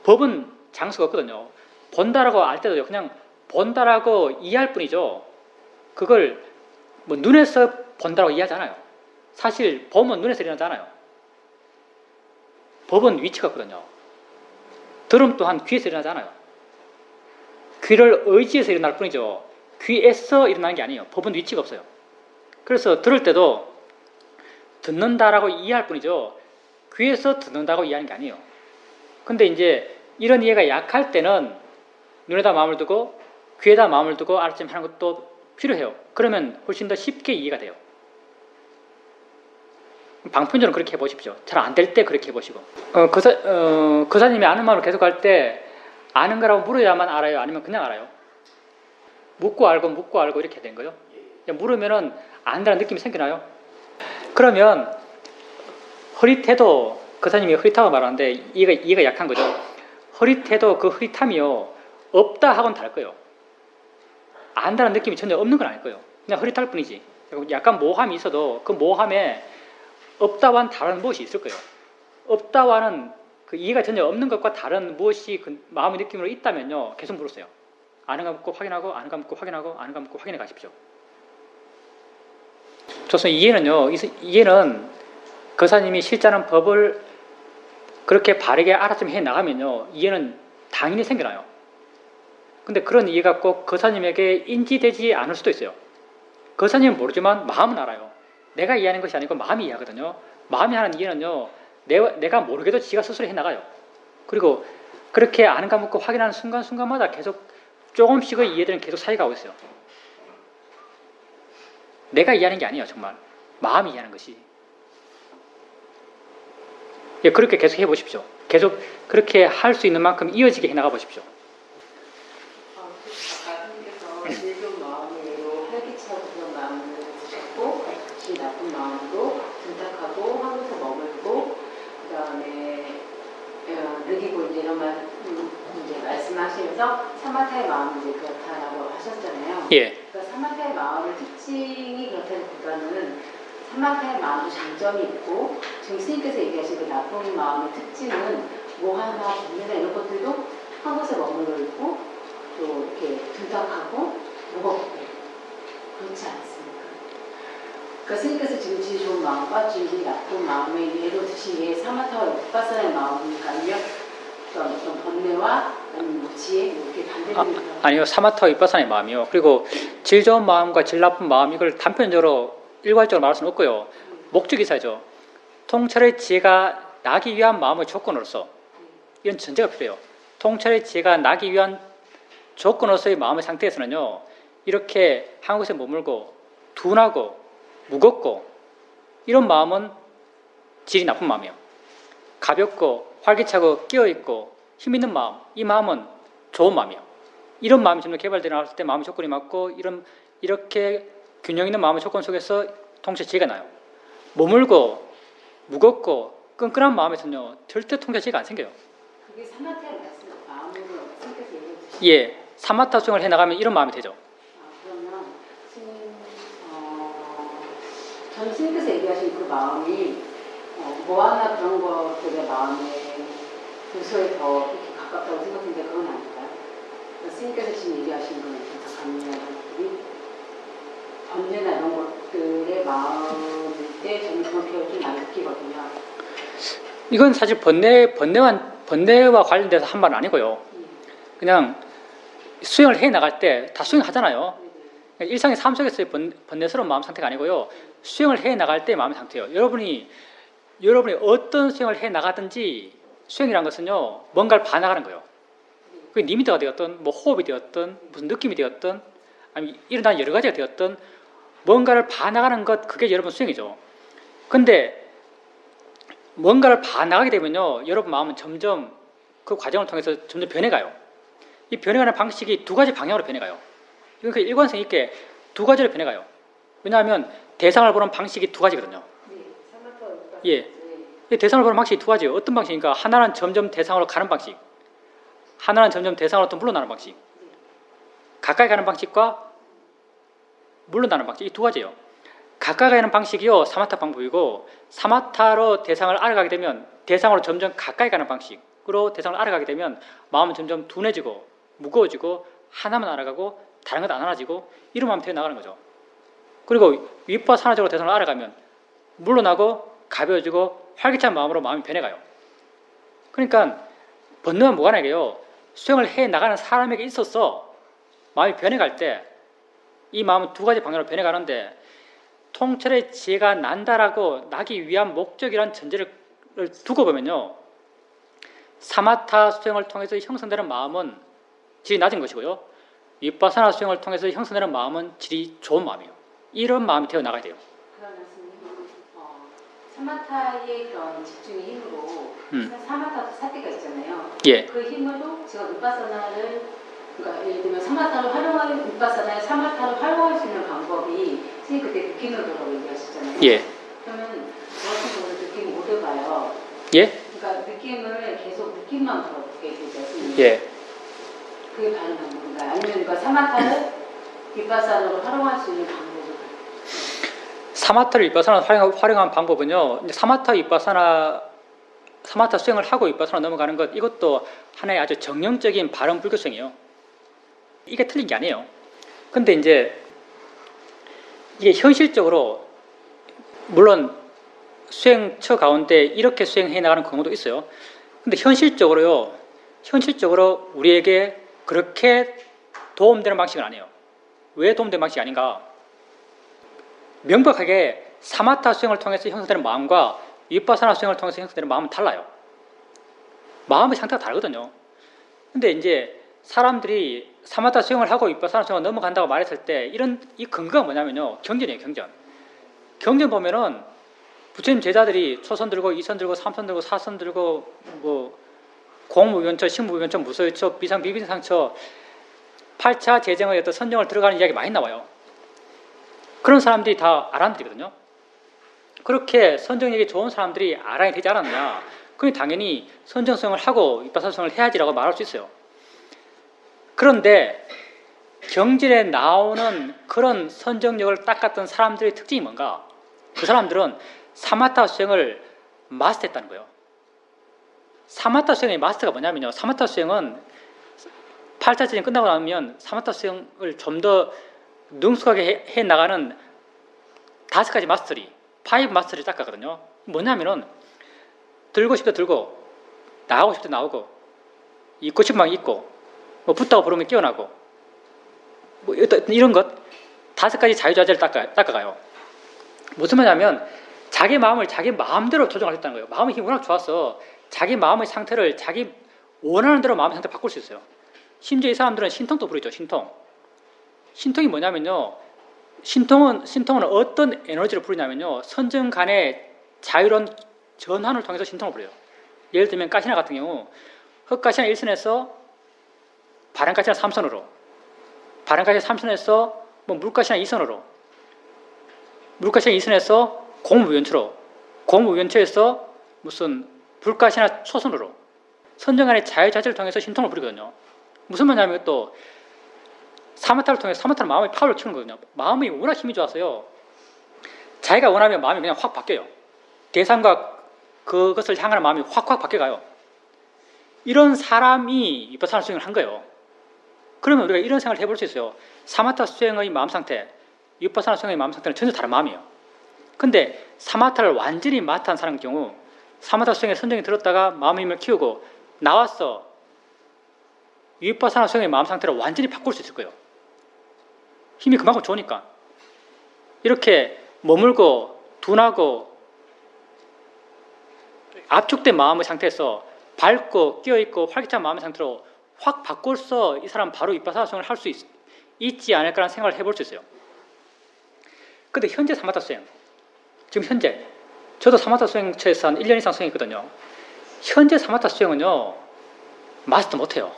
법은 장수가 없거든요. 본다라고 알 때도요, 그냥 본다라고 이해할 뿐이죠. 그걸 뭐 눈에서 본다라고 이해하지 않아요. 사실 법은 눈에서 일어나지 않아요. 법은 위치가 없거든요. 들음 또한 귀에서 일어나지 않아요. 귀를 의지해서 일어날 뿐이죠. 귀에서 일어나는 게 아니에요. 법은 위치가 없어요. 그래서 들을 때도 듣는다라고 이해할 뿐이죠. 귀에서 듣는다고 이해하는 게 아니에요. 근데 이제 이런 이해가 약할 때는 눈에다 마음을 두고 귀에다 마음을 두고 알아차림 하는 것도 필요해요. 그러면 훨씬 더 쉽게 이해가 돼요. 방편적으로 그렇게 해보십시오. 잘 안 될 때 그렇게 해보시고. 거사님이 아는 마음을 계속할 때 아는 거라고 물어야만 알아요? 아니면 그냥 알아요? 묻고 알고 이렇게 된 거예요? 물으면은 안다는 느낌이 생겨나요? 그러면 흐릿해도, 거사님이 흐릿하고 말하는데 이해가 약한 거죠. 흐릿해도 그 흐릿함이요, 없다 하고는 다를 거예요. 안다는 느낌이 전혀 없는 건 아닐 거예요. 그냥 흐릿할 뿐이지. 약간 모함이 있어도 그 모함에 없다와는 다른 무엇이 있을 거예요. 없다와는 그 이해가 전혀 없는 것과 다른 무엇이 그 마음의 느낌으로 있다면요, 계속 물었어요. 아는가 묻고 확인하고, 아는가 묻고 확인하고, 아는가 묻고 확인해 가십시오. 좋습니다. 이해는 거사님이 실제하는 법을 그렇게 바르게 알아좀 해 나가면요, 이해는 당연히 생겨나요. 근데 그런 이해가 꼭 거사님에게 인지되지 않을 수도 있어요. 거사님은 모르지만 마음은 알아요. 내가 이해하는 것이 아니고 마음이 이해하거든요. 마음이 하는 이해는요, 내가 모르게도 지가 스스로 해나가요. 그리고 그렇게 아는가 묻고 확인하는 순간순간마다 계속 조금씩의 이해들은 계속 사이가고 있어요. 내가 이해하는 게 아니에요, 정말. 마음이 이해하는 것이. 예, 그렇게 계속 해보십시오. 계속 그렇게 할 수 있는 만큼 이어지게 해나가 보십시오. 아까 선생님께서 즐거운 마음으로 활기차고 그런 마음을 드셨고, 이 나쁜 마음으로 등탁하고 하면서 머물고, 그 다음에 느리고 이제 이런 말 이제 말씀하시면서 사마타의 마음이 이제 그렇다라고 하셨잖아요. 예. 그러니까 사마타의 마음의 특징이 그렇다기보다는 사마타의 마음도 장점이 있고, 지금 스님께서 얘기하신 그 나쁜 마음의 특징은 모함이나 분노나 이런 것들도 한 곳에 머물러 있고, 또 이렇게 등탁하고 무겁고 그렇지 않습니까? 그러니까 스님께서 지금 제일 좋은 마음과 제일 나쁜 마음의 예로 드신 게 사마타와 비파사나의 마음이니까, 아니면 어떤 번뇌와 아니면 지혜 이렇게 반대되는 아니요, 사마타와 비파사나의 마음이요. 그리고 질 좋은 마음과 질 나쁜 마음, 이걸 단편적으로 일괄적으로 말할 수는 없고요. 목적이 있어야죠. 통찰의 지혜가 나기 위한 마음의 조건으로서, 이런 전제가 필요해요. 통찰의 지혜가 나기 위한 조건으로서의 마음의 상태에서는요, 이렇게 한 곳에 머물고 둔하고 무겁고 이런 마음은 질이 나쁜 마음이에요. 가볍고 활기차고 끼어있고 힘있는 마음, 이 마음은 좋은 마음이에요. 이런 마음이 좀 더 개발되어 나왔을 때 마음의 조건이 맞고, 이렇게 균형 있는 마음의 조건 속에서 통찰 지혜가 나요. 머물고 무겁고 끈끈한 마음에서는요, 절대 통찰 지혜가 안 생겨요. 그게 사마타의 말씀, 마음으로 스님께서 얘기해 주신 예, 사마타 수행을 해나가면 이런 마음이 되죠. 그러면 스님, 전 스님께서 얘기하신 그 마음이 뭐 하나 그런 것들의 마음에 요소에 더 이렇게 가깝다고 생각했는데 그건 아닐까요? 스님께서 지금 얘기하신 거는 감사합니다. 번뇌나 이런 것들의 마음일 때 저는 그런 표현을 좀 많이 느끼거든요. 이건 사실 번뇌와 관련돼서 한 말은 아니고요. 그냥 수행을 해 나갈 때 다 수행하잖아요. 일상의 삶 속에서의 번뇌스러운 마음 상태가 아니고요. 수행을 해 나갈 때의 마음 상태예요. 여러분이 어떤 수행을 해 나가든지 수행이란 것은요, 뭔가를 봐나가는 거예요. 그게 니미트가 되었든, 뭐 호흡이 되었든, 무슨 느낌이 되었든, 아니면 일어나는 여러 가지가 되었든, 뭔가를 봐나가는 것, 그게 여러분 수행이죠. 근데 뭔가를 봐나가게 되면요, 여러분 마음은 점점 그 과정을 통해서 점점 변해가요. 이 변해가는 방식이 두 가지 방향으로 변해가요. 이건 그 일관성 있게 두 가지로 변해가요. 왜냐하면 대상을 보는 방식이 두 가지거든요. 예. 대상을 보는 방식이 두 가지예요. 어떤 방식인가? 하나는 점점 대상으로 가는 방식, 하나는 점점 대상으로 또 물러나는 방식. 가까이 가는 방식과 물러나는 방식, 이 두 가지예요. 가까이 가는 방식이요, 사마타 방법이고, 사마타로 대상을 알아가게 되면 대상으로 점점 가까이 가는 방식으로 대상을 알아가게 되면 마음은 점점 둔해지고 무거워지고 하나만 알아가고 다른 것 안 알아지고 이런 마음이 되어 나가는 거죠. 그리고 윗바사나적으로 대상을 알아가면 물러나고 가벼워지고 활기찬 마음으로 마음이 변해가요. 그러니까 번뇌와 무관하게요, 수행을 해 나가는 사람에게 있어서 마음이 변해갈 때 이 마음은 두 가지 방향으로 변해가는데, 통찰의 지혜가 난다라고 나기 위한 목적이란 전제를 두고 보면요, 사마타 수행을 통해서 형성되는 마음은 질이 낮은 것이고요, 윗바사나 수행을 통해서 형성되는 마음은 질이 좋은 마음이에요. 이런 마음이 되어 나가야 돼요. 그러면 사마타의 그런 집중의 힘으로 사마타도 사태가 있잖아요. 예. 그 힘으로 제가 윗바사나를, 그러니까 예를 들면 사마타를 활용하는, 윗바사나의 사마타를 활용할 수 있는 방법이 선생님 그때 느낌으로라고 얘기하셨잖아요. 예. 그러면 저 같은 경우는 느낌 못 해봐요. 예? 그러니까 느낌을 계속 느낌만 그렇게 되죠. 예. 그게 바른 방법인가요? 아니면 그러니까 사마타를 윗바사나로 활용할 수 있는 방법을? 사마타를 윗바사나 활용한 방법은요, 이제 사마타 수행을 하고 윗바사나 넘어가는 것, 이것도 하나의 아주 정형적인 바른 불교 수행이에요. 이게 틀린 게 아니에요. 근데 이제 이게 현실적으로, 물론 수행처 가운데 이렇게 수행해 나가는 경우도 있어요. 근데 현실적으로 우리에게 그렇게 도움되는 방식은 아니에요. 왜 도움되는 방식이 아닌가? 명백하게 사마타 수행을 통해서 형성되는 마음과 윗바사나 수행을 통해서 형성되는 마음은 달라요. 마음의 상태가 다르거든요. 근데 이제 사람들이 사마타 수행을 하고 윗바사나 수행을 넘어간다고 말했을 때 이 근거가 뭐냐면요, 경전이에요. 경전 보면은 부처님 제자들이 초선 들고 2선 들고 3선 들고 4선 들고 뭐 공무변처, 식무변처, 무소유처, 비상비빈상처 8차 재정의 어떤 선정을 들어가는 이야기 많이 나와요. 그런 사람들이 다 아란들이거든요. 그렇게 선정력이 좋은 사람들이 아란이 되지 않았느냐? 그럼 당연히 선정수행을 하고 윗바사나 수행을 해야지라고 말할 수 있어요. 그런데 경전에 나오는 그런 선정력을 닦았던 사람들의 특징이 뭔가? 그 사람들은 사마타 수행을 마스터했다는 거예요. 사마타 수행의 마스터가 뭐냐면요, 사마타 수행은 8차 재정 끝나고 나면 사마타 수행을 좀 더 능숙하게 해 나가는 5가지 마스터리, 5 마스터리 닦았거든요. 뭐냐면은 들고 싶을 때 들고, 나가고 싶을 때 나오고, 있고 싶으면 있고, 뭐 붙다고 부르면 깨어나고, 뭐 이런 것 5가지 자유자재를 닦아가요. 무슨 말이냐면 자기 마음을 자기 마음대로 조정할 수 있다는 거예요. 마음의 힘이 워낙 좋아서 자기 마음의 상태를 자기 원하는 대로 마음의 상태를 바꿀 수 있어요. 심지어 이 사람들은 신통도 부르죠. 신통이 뭐냐면요, 신통은 어떤 에너지를 부르냐면요, 선정 간의 자유로운 전환을 통해서 신통을 부려요. 예를 들면 가시나 같은 경우 흑가시나 1선에서 바람가시나 3선으로, 바람가시나 3선에서 뭐 물가시나 2선으로, 물가시나 2선에서 공무위원처로, 공무위원처에서 무슨 불가시나 초선으로 선정 간의 자유자재를 통해서 신통을 부리거든요. 무슨 말이냐면 또 사마타를 통해 사마타는 마음의 파워를 키우는 거거든요. 마음이 워낙 힘이 좋았어요. 자기가 원하면 마음이 그냥 확 바뀌어요. 대상과 그것을 향하는 마음이 확 바뀌어가요. 이런 사람이 위파사나 수행을 한 거예요. 그러면 우리가 이런 생각을 해볼 수 있어요. 사마타 수행의 마음 상태, 위파사나 수행의 마음 상태는 전혀 다른 마음이에요. 근데 사마타를 완전히 마스터한 사람의 경우 사마타 수행에 선정이 들었다가 마음의 힘을 키우고 나와서 위파사나 수행의 마음 상태를 완전히 바꿀 수 있을 거예요. 힘이 그만큼 좋으니까. 이렇게 머물고 둔하고 압축된 마음의 상태에서 밝고 끼어있고 활기찬 마음의 상태로 확 바꿔서 이 사람 바로 위파사나 수행을 할 수 있지 않을까라는 생각을 해볼 수 있어요. 근데 현재 사마타 수행, 지금 현재 저도 사마타 수행처에서 한 1년 이상 수행했거든요. 현재 사마타 수행은요 마스터 못해요.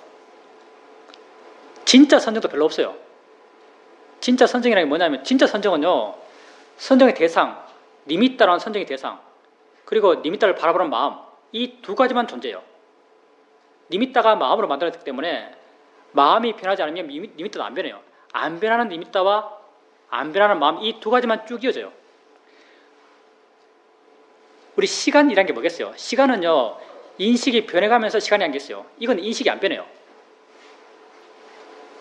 진짜 선정도 별로 없어요. 진짜 선정이라는 게 뭐냐면 진짜 선정은요 선정의 대상, 니미따라는 선정의 대상, 그리고 니미따를 바라보는 마음, 이 두 가지만 존재해요. 니미따가 마음으로 만들어졌기 때문에 마음이 변하지 않으면 니미따도 안 변해요. 안 변하는 니미따와 안 변하는 마음, 이 두 가지만 쭉 이어져요. 우리 시간이란 게 뭐겠어요? 시간은요 인식이 변해가면서 시간이 안 겠어요. 이건 인식이 안 변해요.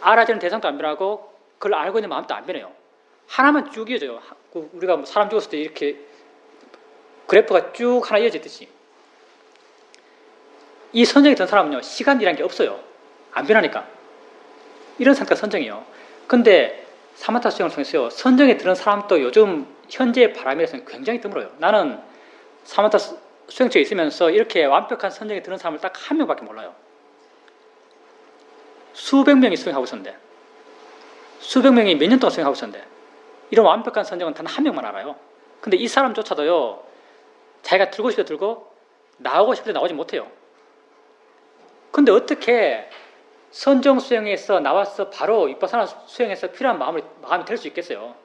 알아지는 대상도 안 변하고 그걸 알고 있는 마음도 안 변해요. 하나만 쭉 이어져요. 우리가 뭐 사람 죽었을 때 이렇게 그래프가 쭉 하나 이어지듯이. 이 선정이 든 사람은요 시간이란 게 없어요. 안 변하니까. 이런 상태가 선정이에요. 근데 사마타 수행을 통해서요 선정이 드는 사람도 요즘 현재의 바람에서는 굉장히 드물어요. 나는 사마타 수행처에 있으면서 이렇게 완벽한 선정이 드는 사람을 딱 한 명밖에 몰라요. 수백 명이 수행하고 있었는데, 수백 명이 몇 년 동안 수행하고 있었는데, 이런 완벽한 선정은 단 한 명만 알아요. 근데 이 사람조차도요 자기가 들고 싶을 때 들고 나오고 싶을 때 나오지 못해요. 근데 어떻게 선정 수행에서 나와서 바로 위파사나 수행에서 필요한 마음이 될 수 있겠어요?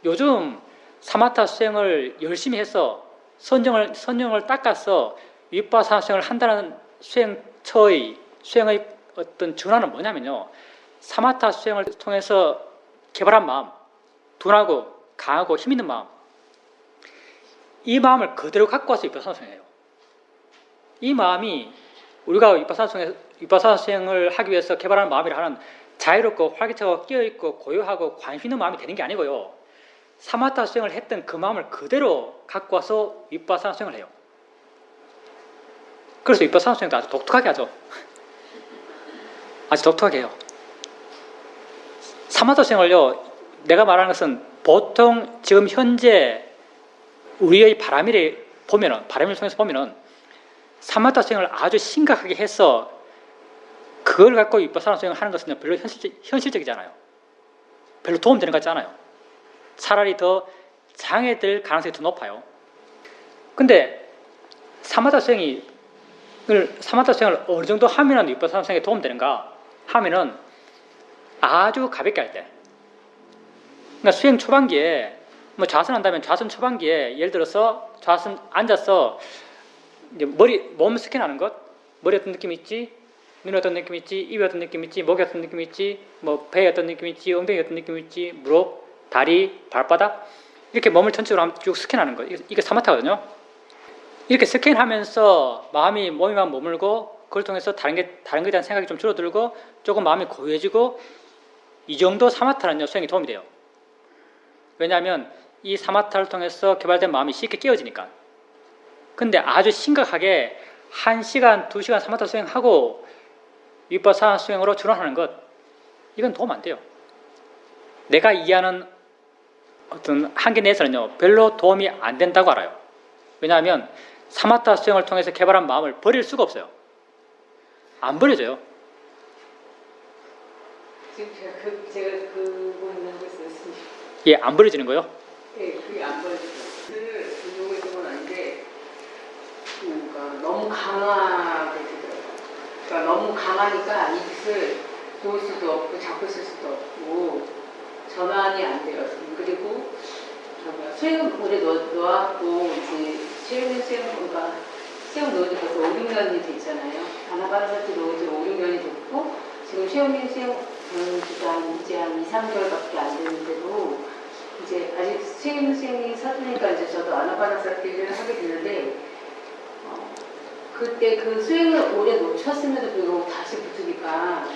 요즘 사마타 수행을 열심히 해서 선정을 닦아서 위파사나 수행을 한다는 수행의 어떤 전환은 뭐냐면요. 사마타 수행을 통해서 개발한 마음, 둔하고 강하고 힘있는 마음, 이 마음을 그대로 갖고 와서 위파사나 수행해요. 이 마음이 우리가 위파사나 수행을 하기 위해서 개발하는 마음이라 하는 자유롭고 활기차고 끼어있고 고요하고 관심 있는 마음이 되는 게 아니고요. 사마타 수행을 했던 그 마음을 그대로 갖고 와서 위파사나 수행을 해요. 그래서 위파사나 수행도 아주 독특하게 하죠. 아주 독특하게 해요. 사마타 수행을요, 내가 말하는 것은 보통 지금 현재 우리의 바람을 통해서 보면은 사마타 수행을 아주 심각하게 해서 그걸 갖고 위파사나 수행을 하는 것은 별로 현실적이지 않아요. 별로 도움되는 것 같지 않아요. 차라리 더 장애될 가능성이 더 높아요. 근데 사마타 수행을 어느 정도 하면은 위파사나 수행에 도움되는가 하면은 아주 가볍게 할 때. 그러니까 수행 초반기에 뭐 좌선한다면 좌선 초반기에 예를 들어서 좌선 앉아서 이제 몸 스캔하는 것, 머리 어떤 느낌이 있지, 눈에 어떤 느낌이 있지, 입에 어떤 느낌이 있지, 목에 어떤 느낌이 있지, 뭐 배에 어떤 느낌이 있지, 엉덩이에 어떤 느낌이 있지, 무릎, 다리, 발바닥 이렇게 몸을 전체적으로 쭉 스캔하는 거. 이게 사마타거든요. 이렇게 스캔하면서 몸이만 머물고 그걸 통해서 다른 것에 대한 생각이 좀 줄어들고 조금 마음이 고요해지고 이 정도 사마타는요 수행에 도움이 돼요. 왜냐하면 이 사마타를 통해서 개발된 마음이 쉽게 깨어지니까. 근데 아주 심각하게 1시간, 2시간 사마타 수행하고 위파사나 수행으로 전환하는 것, 이건 도움 안 돼요. 내가 이해하는 어떤 한계 내에서는요 별로 도움이 안 된다고 알아요. 왜냐하면 사마타 수행을 통해서 개발한 마음을 버릴 수가 없어요. 안 버려져요. 지금 제가 그 부분을 하고 있어요. 예, 안 버려지는 거요? 네, 그게 안 버려져요. 그 운동을 있는 건 아닌데, 그러니까 너무 강하게 되더라고요. 그러니까 너무 강하니까 이 빛을 놓을 수도 없고 잡고 있을 수도 없고 전환이 안 돼요. 그리고 수행은 오래 놓았고 이제 수행 놓은 지 벌써 5, 6년이 됐잖아요. 아나바나사티 놓은 지 5, 6년이 됐고 지금 수행 저는 이제 한 2, 3개월밖에 안 됐는데도 이제 아직 수행이 서두니까 이제 저도 아나파나사티를 하게 되는데 그때 그 수행을 오래 놓쳤음에도 불구하고 다시 붙으니까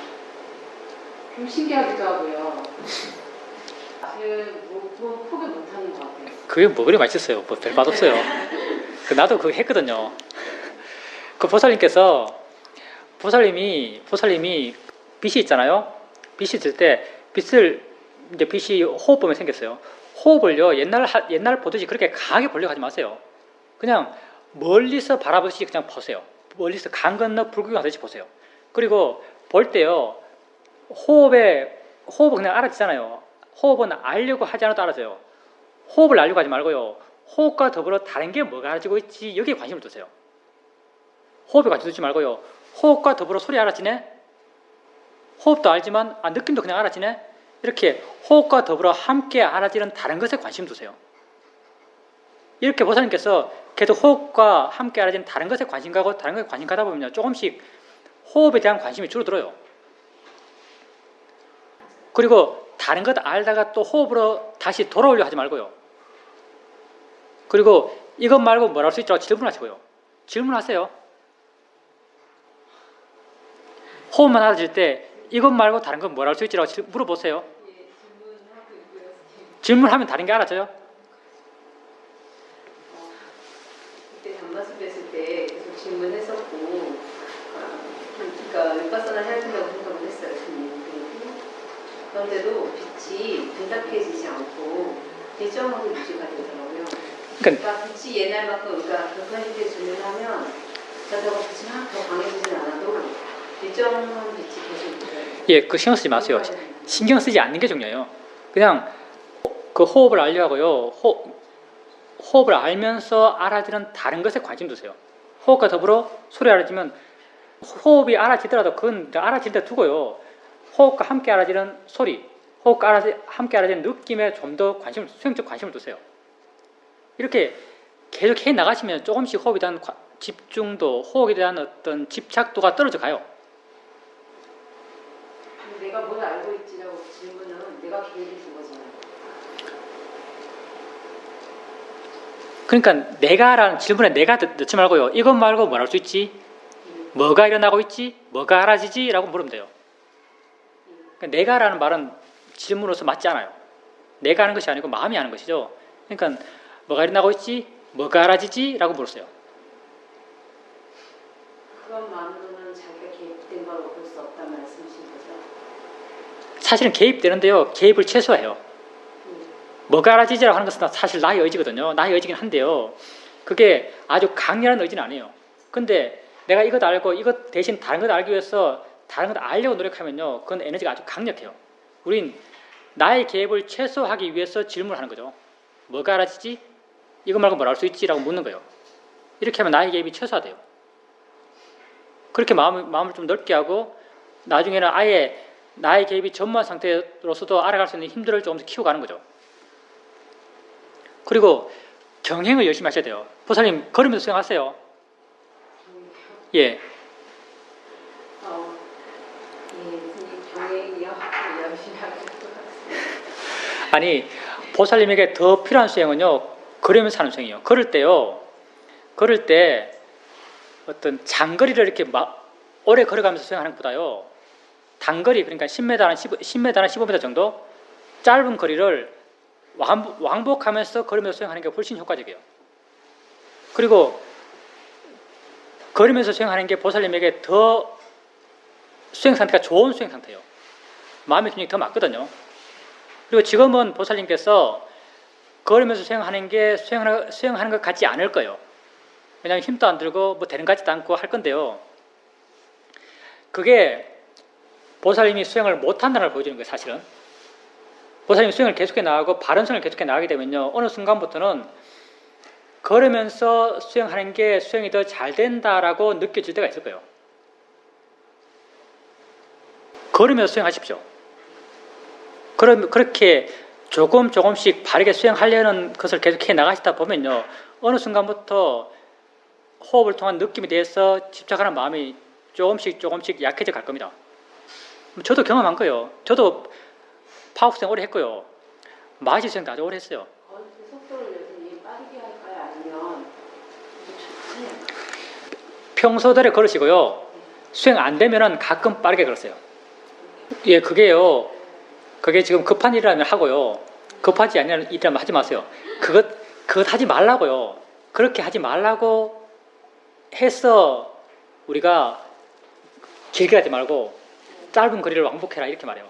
좀 신기하기도 하고요. 사실 뭐 포기 못하는 것 같아요. 그게 뭐 그리 맛있었어요. 뭐 별 맛없어요. 나도 그거 했거든요. 그 보살님이 빛이 있잖아요. 빛이 있을 때 빛이 호흡 보면 생겼어요. 호흡을요 옛날 보듯이 그렇게 강하게 보려고 하지 마세요. 그냥 멀리서 바라보듯이 그냥 보세요. 멀리서 강 건너 불구경하듯이 보세요. 그리고 볼 때요 호흡을 그냥 알아듣잖아요. 호흡은 알려고 하지 않아도 알아져요. 호흡을 알려고 하지 말고요. 호흡과 더불어 다른 게 뭐가 알아지고 있지 여기에 관심을 두세요. 호흡에 관심 두지 말고요. 호흡과 더불어 소리 알아지네? 호흡도 알지만 느낌도 그냥 알아지네? 이렇게 호흡과 더불어 함께 알아지는 다른 것에 관심 두세요. 이렇게 보살님께서 계속 호흡과 함께 알아지는 다른 것에 관심 가고 다른 것에 관심 가다 보면 조금씩 호흡에 대한 관심이 줄어들어요. 그리고 다른 것 알다가 또 호흡으로 다시 돌아오려 하지 말고요. 그리고 이것 말고 뭘 할 수 있죠? 질문하시고요. 질문하세요. 호흡만 알아질 때 이것 말고 다른 건 뭘 할 수 있지라고 물어보세요. 질문하면 다른 게 알아져요? 그때 단마습 했을 때 계속 질문했었고 그러니까 윗바사나 해야 된다고 생각을 했어요. 그런데도 빛이 분탁해지지 않고 일정하게 유지가 되더라고요. 그러니까 빛이 옛날만큼 그러니까 극한일 때 질문하면 자다가 빛이 막 더 강해지진 않아도 일정한 빛이 계속 있어요. 예, 그 신경 쓰지 마세요. 신경 쓰지 않는 게 중요해요. 그냥 그 호흡을 알려고요. 호흡을 알면서 알아지는 다른 것에 관심 두세요. 호흡과 더불어 소리 알아지면 호흡이 알아지더라도 그건 알아질 때 두고요. 호흡과 함께 알아지는 소리, 호흡과 함께 알아지는 느낌에 좀 더 수행적 관심을 두세요. 이렇게 계속 해 나가시면 조금씩 호흡에 대한 집중도, 호흡에 대한 어떤 집착도가 떨어져 가요. 내가 뭘 알고 있지라고 질문은 내가 계획이 준 거잖아요. 그러니까 내가라는 질문에 내가 넣지 말고요. 이것 말고 뭘 할 수 있지? 뭐가 일어나고 있지? 뭐가 알아지지? 라고 물으면 돼요. 그러니까 내가라는 말은 질문으로서 맞지 않아요. 내가 하는 것이 아니고 마음이 하는 것이죠. 그러니까 뭐가 일어나고 있지? 뭐가 알아지지? 라고 물었어요. 그것만으로는 자기가 개입된 걸 볼 수 없다는 말씀이신 거죠? 사실은 개입되는데요. 개입을 최소화해요. 뭐가 알아지지라고 하는 것은 사실 나의 의지거든요. 나의 의지긴 한데요. 그게 아주 강렬한 의지는 아니에요. 근데 내가 이것 알고 이것 대신 다른 것 알기 위해서 다른 것 알려고 노력하면요. 그건 에너지가 아주 강력해요. 우린 나의 개입을 최소화하기 위해서 질문을 하는 거죠. 뭐가 알아지지? 이것 말고 뭘 알 수 있지? 라고 묻는 거예요. 이렇게 하면 나의 개입이 최소화돼요. 그렇게 마음을 좀 넓게 하고 나중에는 아예 나의 개입이 전무한 상태로서도 알아갈 수 있는 힘들을 조금씩 키워가는 거죠. 그리고 경행을 열심히 하셔야 돼요. 보살님 걸으면서 수행하세요. 예. 경행이요? 열심히 하겠습니다. 아니 보살님에게 더 필요한 수행은요. 걸으면서 하는 수행이에요. 걸을 때 어떤 장거리를 이렇게 오래 걸어가면서 수행하는 것보다요. 단거리 그러니까 10m나 15m 정도 짧은 거리를 왕복하면서 걸으면서 수행하는 게 훨씬 효과적이에요. 그리고 걸으면서 수행하는 게 보살님에게 더 수행 상태가 좋은 수행 상태예요. 마음의 균형이 더 맞거든요. 그리고 지금은 보살님께서 걸으면서 수행하는 게 수행하는 것 같지 않을 거예요. 왜냐하면 힘도 안 들고 뭐 되는 것 같지도 않고 할 건데요. 그게 보살님이 수행을 못한다는 걸 보여주는 거예요. 사실은. 보살님이 수행을 계속해 나가고 바른 수행을 계속해 나가게 되면요. 어느 순간부터는 걸으면서 수행하는 게 수행이 더 잘 된다라고 느껴질 때가 있을 거예요. 걸으면서 수행하십시오. 그렇게 조금씩 바르게 수행하려는 것을 계속해 나가시다 보면요. 어느 순간부터 호흡을 통한 느낌에 대해서 집착하는 마음이 조금씩 약해져 갈 겁니다. 저도 경험한 거예요. 저도 파업수행 오래 했고요. 마지 수행도 아주 오래 했어요. 걸을 때 속도를 여전히 빠르게 할까요? 아니면 천천히 할까요? 평소대로 걸으시고요. 수행 안 되면은 가끔 빠르게 걸으세요. 예, 그게 지금 급한 일이라면 하고요. 급하지 않는 일이라면 하지 마세요. 그것 하지 말라고요. 그렇게 하지 말라고 해서 우리가 길게 하지 말고 짧은 거리를 왕복해라 이렇게 말해요.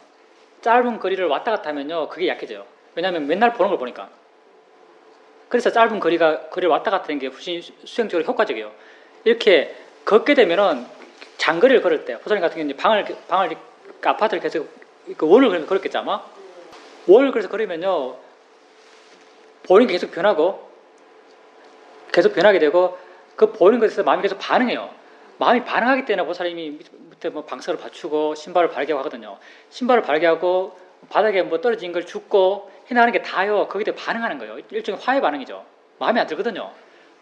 짧은 거리를 왔다 갔다 하면요, 그게 약해져요. 왜냐하면 맨날 보는 걸 보니까. 그래서 짧은 거리를 왔다 갔다 하는 게 훨씬 수행적으로 효과적이에요. 이렇게 걷게 되면은 장거리를 걸을 때, 호사님 같은 경우는 방을 아파트를 계속 원을 걸었겠죠 아마. 원을 그래서 걸으면요, 보이는 게 계속 변하게 되고 그 보이는 것에서 마음이 계속 반응해요. 마음이 반응하기 때문에 보살님이 밑에 뭐 방석을 받추고 신발을 바르게 하거든요. 신발을 바르게 하고 바닥에 뭐 떨어진 걸 줍고 해나가는 게 다요. 거기에 반응하는 거예요. 일종의 화해 반응이죠. 마음에 안 들거든요.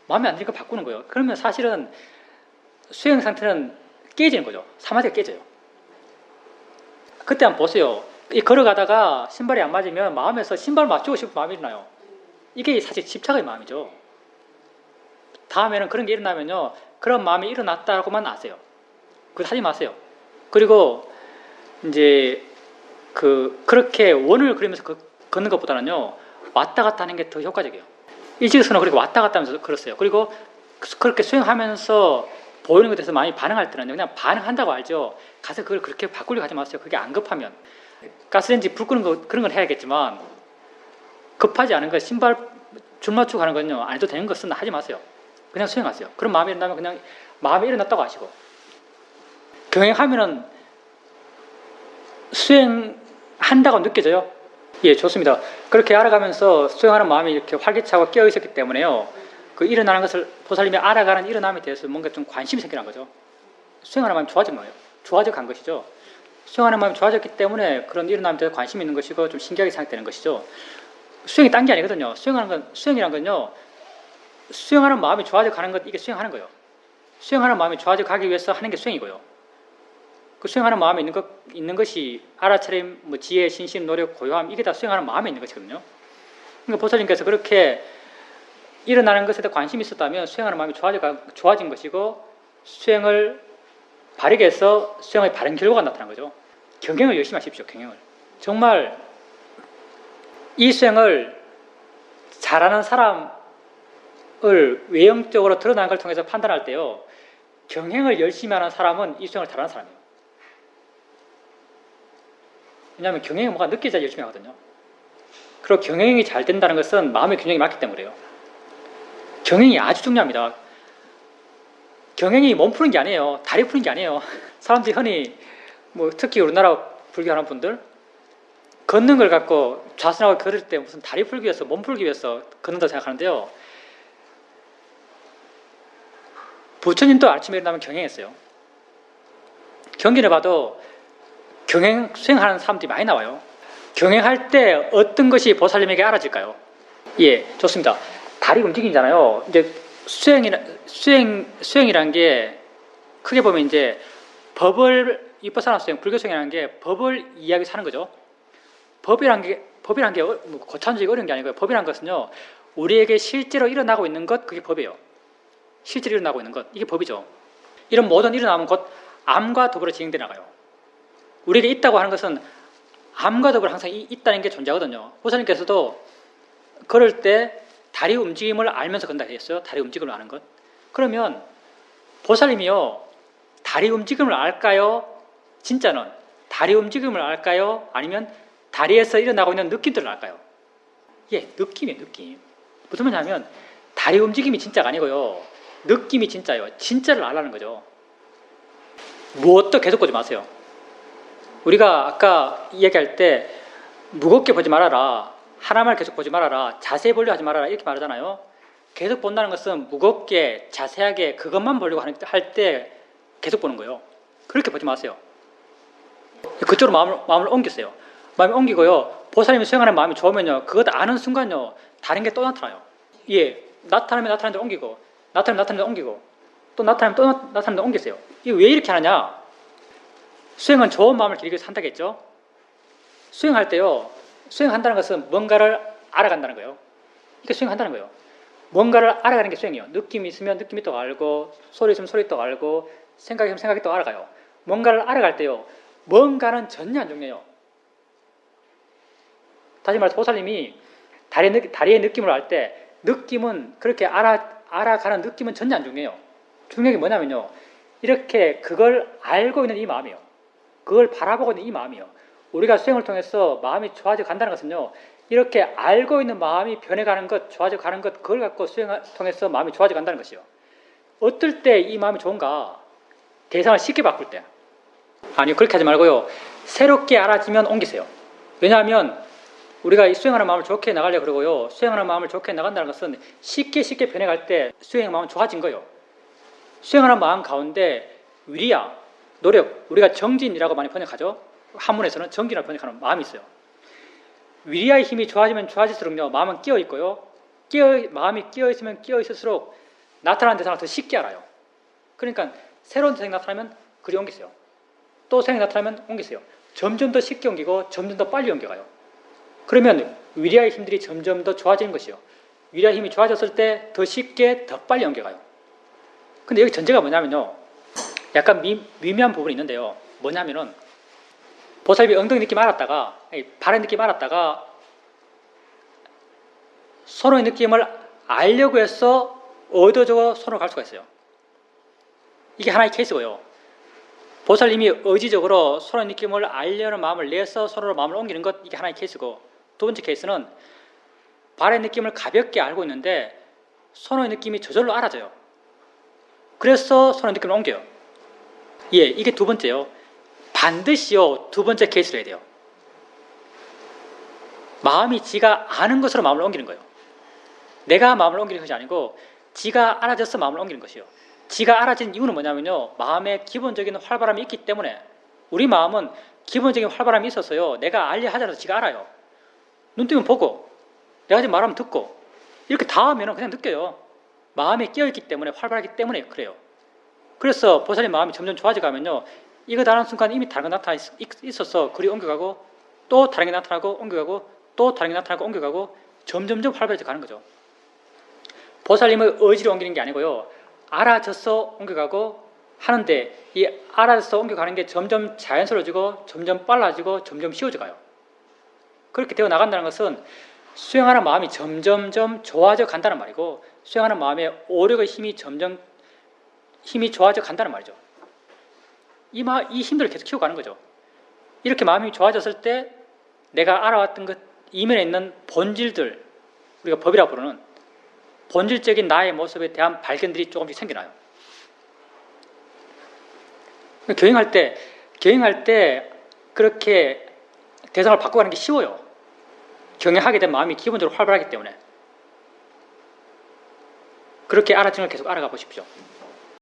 마음에 안 드니까 바꾸는 거예요. 그러면 사실은 수행 상태는 깨지는 거죠. 사마디가 깨져요. 그때 한번 보세요. 이 걸어가다가 신발이 안 맞으면 마음에서 신발 맞추고 싶은 마음이 일어나요. 이게 사실 집착의 마음이죠. 다음에는 그런 게 일어나면요, 그런 마음이 일어났다고만 아세요. 그거 하지 마세요. 그리고 이제 그렇게 원을 그리면서 걷는 것보다는요, 왔다 갔다 하는 게 더 효과적이에요. 일직선으로 그렇게 왔다 갔다 하면서 걸었어요. 그리고 그렇게 수행하면서 보이는 것에 대해서 많이 반응할 때는 그냥 반응한다고 알죠. 가서 그걸 그렇게 바꾸려고 하지 마세요. 그게 안 급하면. 가스레인지 불 끄는 거 그런 건 해야겠지만 급하지 않은 거, 신발 줄 맞추고 가는 건요, 안 해도 되는 것은 하지 마세요. 그냥 수행하세요. 그런 마음이 일어나면 그냥 마음이 일어났다고 아시고. 경행하면은 수행한다고 느껴져요. 예, 좋습니다. 그렇게 알아가면서 수행하는 마음이 이렇게 활기차고 깨어 있었기 때문에요, 그 일어나는 것을 보살님이 알아가는 일어남에 대해서 뭔가 좀 관심이 생겨난 거죠. 수행하는 마음이 좋아진 거예요. 좋아져 간 것이죠. 수행하는 마음이 좋아졌기 때문에 그런 일어남에 대해서 관심이 있는 것이고 좀 신기하게 생각되는 것이죠. 수행이 딴 게 아니거든요. 수행이란 건요, 수행하는 마음이 좋아져 가는 것, 이게 수행하는 거예요. 수행하는 마음이 좋아져 가기 위해서 하는 게 수행이고요. 그 수행하는 마음에 있는 것이 알아차림, 뭐 지혜, 신심, 노력, 고요함, 이게 다 수행하는 마음에 있는 것이거든요. 그러니까 보살님께서 그렇게 일어나는 것에 대해 관심이 있었다면 수행하는 마음이 좋아진 것이고, 수행을 바르게 해서 수행의 바른 결과가 나타난 거죠. 경행을 열심히 하십시오. 경행을. 정말 이 수행을 잘하는 사람을 외형적으로 드러나는 걸 통해서 판단할 때요, 경행을 열심히 하는 사람은 이 수행을 잘하는 사람이에요. 왜냐하면 경행이 뭔가 느껴져야 열심히 하거든요. 그리고 경행이 잘 된다는 것은 마음의 균형이 맞기 때문에요. 경행이 아주 중요합니다. 경행이 몸 푸는 게 아니에요. 다리 푸는 게 아니에요. 사람들이 흔히 뭐 특히 우리나라 불교하는 분들 걷는 걸 갖고 좌선하고 걸을 때 무슨 다리 풀기 위해서, 몸 풀기 위해서 걷는다고 생각하는데요. 부처님도 아침에 일어나면 경행했어요. 경기를 봐도 경행 수행하는 사람들이 많이 나와요. 경행할 때 어떤 것이 보살님에게 알아질까요? 예, 좋습니다. 다리 움직이잖아요. 이제 수행이라는 게 크게 보면 이제 위파사나 수행, 불교 수행이라는 게 법을 이해하기 사는 거죠. 법이란 게 고차원적이고 어려운 게 아니고요. 법이란 것은요, 우리에게 실제로 일어나고 있는 것, 그게 법이에요. 실제로 일어나고 있는 것, 이게 법이죠. 이런 모든 일어남은 곧 암과 더불어 진행돼 나가요. 우리에게 있다고 하는 것은 암과 더불어 항상 있다는 게 존재하거든요. 보살님께서도 걸을 때 다리 움직임을 알면서 건다 했어요. 다리 움직임을 아는 것. 그러면 보살님이요, 다리 움직임을 알까요? 진짜는 다리 움직임을 알까요? 아니면 다리에서 일어나고 있는 느낌들을 알까요? 예, 느낌이에요. 느낌. 무슨 말이냐면 다리 움직임이 진짜가 아니고요, 느낌이 진짜예요. 진짜를 알라는 거죠. 무엇도 계속 보지 마세요. 우리가 아까 이야기할 때 무겁게 보지 말아라, 하나만 계속 보지 말아라, 자세히 보려고 하지 말아라, 이렇게 말하잖아요. 계속 본다는 것은 무겁게 자세하게 그것만 보려고 할 때 계속 보는 거예요. 그렇게 보지 마세요. 그쪽으로 마음을 옮기세요. 마음이 옮기고요, 보살님이 수행하는 마음이 좋으면요, 그것 아는 순간요, 다른 게 또 나타나요. 예, 나타나는 데 옮기고, 나타나는 데 옮기고, 또 나타나는 데 옮기세요. 이게 왜 이렇게 하느냐? 수행은 좋은 마음을 기르기 위해서 한다겠죠. 수행할 때요, 수행한다는 것은 뭔가를 알아간다는 거예요. 이게 수행한다는 거예요. 뭔가를 알아가는 게 수행이에요. 느낌이 있으면 느낌이 또 알고, 소리 있으면 소리 또 알고, 생각이 있으면 생각이 또 알아가요. 뭔가를 알아갈 때요, 뭔가는 전혀 안 중요해요. 다시 말해서 보살님이 다리의 느낌을 알 때, 느낌은 그렇게 알아가는 느낌은 전혀 안 중요해요. 중요한 게 뭐냐면요, 이렇게 그걸 알고 있는 이 마음이에요. 그걸 바라보고 있는 이 마음이에요. 우리가 수행을 통해서 마음이 좋아져 간다는 것은요, 이렇게 알고 있는 마음이 변해가는 것, 좋아져 가는 것, 그걸 갖고 수행을 통해서 마음이 좋아져 간다는 것이요. 어떨 때 이 마음이 좋은가? 대상을 쉽게 바꿀 때. 아니, 그렇게 하지 말고요, 새롭게 알아지면 옮기세요. 왜냐하면 우리가 이 수행하는 마음을 좋게 나가려고 그러고요, 수행하는 마음을 좋게 나간다는 것은 쉽게 변해갈 때 수행의 마음은 좋아진 거예요. 수행하는 마음 가운데 위리야, 노력, 우리가 정진이라고 많이 번역하죠. 한문에서는 정진이라고 번역하는 마음이 있어요. 위리야의 힘이 좋아지면 좋아질수록요, 마음은 끼어 있고요, 마음이 끼어 있으면 끼어 있을수록 나타나는 대상을 더 쉽게 알아요. 그러니까 새로운 대상이 나타나면 그리 옮기세요. 또 생각이 나타나면 옮기세요. 점점 더 쉽게 옮기고 점점 더 빨리 옮겨가요. 그러면 위리야의 힘들이 점점 더 좋아지는 것이요. 위리야의 힘이 좋아졌을 때 더 쉽게 더 빨리 옮겨가요. 근데 여기 전제가 뭐냐면요, 약간 미묘한 부분이 있는데요. 뭐냐면은 보살님이 엉덩이 느낌 알았다가, 발의 느낌 알았다가 손의 느낌을 알려고 해서 얻어주고 손으로 갈 수가 있어요. 이게 하나의 케이스고요. 보살님이 의지적으로 손의 느낌을 알려는 마음을 내서 손으로 마음을 옮기는 것, 이게 하나의 케이스고, 두 번째 케이스는 발의 느낌을 가볍게 알고 있는데 손의 느낌이 저절로 알아져요. 그래서 손의 느낌을 옮겨요. 예, 이게 두 번째요. 반드시요, 두 번째 케이스로 해야 돼요. 마음이 지가 아는 것으로 마음을 옮기는 거예요. 내가 마음을 옮기는 것이 아니고 지가 알아져서 마음을 옮기는 것이요. 지가 알아진 이유는 뭐냐면요, 마음에 기본적인 활발함이 있기 때문에. 우리 마음은 기본적인 활발함이 있어서요, 내가 알려 하자라도 지가 알아요. 눈 뜨면 보고, 내가 지금 말하면 듣고, 이렇게 다 하면 그냥 느껴요. 마음에 끼어있기 때문에, 활발하기 때문에 그래요. 그래서 보살님 마음이 점점 좋아져 가면요, 이거 다른 순간 이미 다른 게 나타나 있어서 그리 옮겨가고, 또 다른 게 나타나고 옮겨가고, 또 다른 게 나타나고 옮겨가고, 점점점 활발해져 가는 거죠. 보살님의 의지로 옮기는 게 아니고요, 알아져서 옮겨가고 하는데, 이 알아져서 옮겨가는 게 점점 자연스러워지고 점점 빨라지고 점점 쉬워져 가요. 그렇게 되어 나간다는 것은 수행하는 마음이 점점점 좋아져 간다는 말이고, 수행하는 마음의 오력의 힘이 점점 힘이 좋아져 간다는 말이죠. 이 힘들을 계속 키워가는 거죠. 이렇게 마음이 좋아졌을 때 내가 알아왔던 것 이면에 있는 본질들, 우리가 법이라고 부르는 본질적인 나의 모습에 대한 발견들이 조금씩 생겨나요. 교행할 때 그렇게 대상을 바꿔가는 게 쉬워요. 경영하게 된 마음이 기본적으로 활발하기 때문에. 그렇게 알아지는 걸 계속 알아가 보십시오.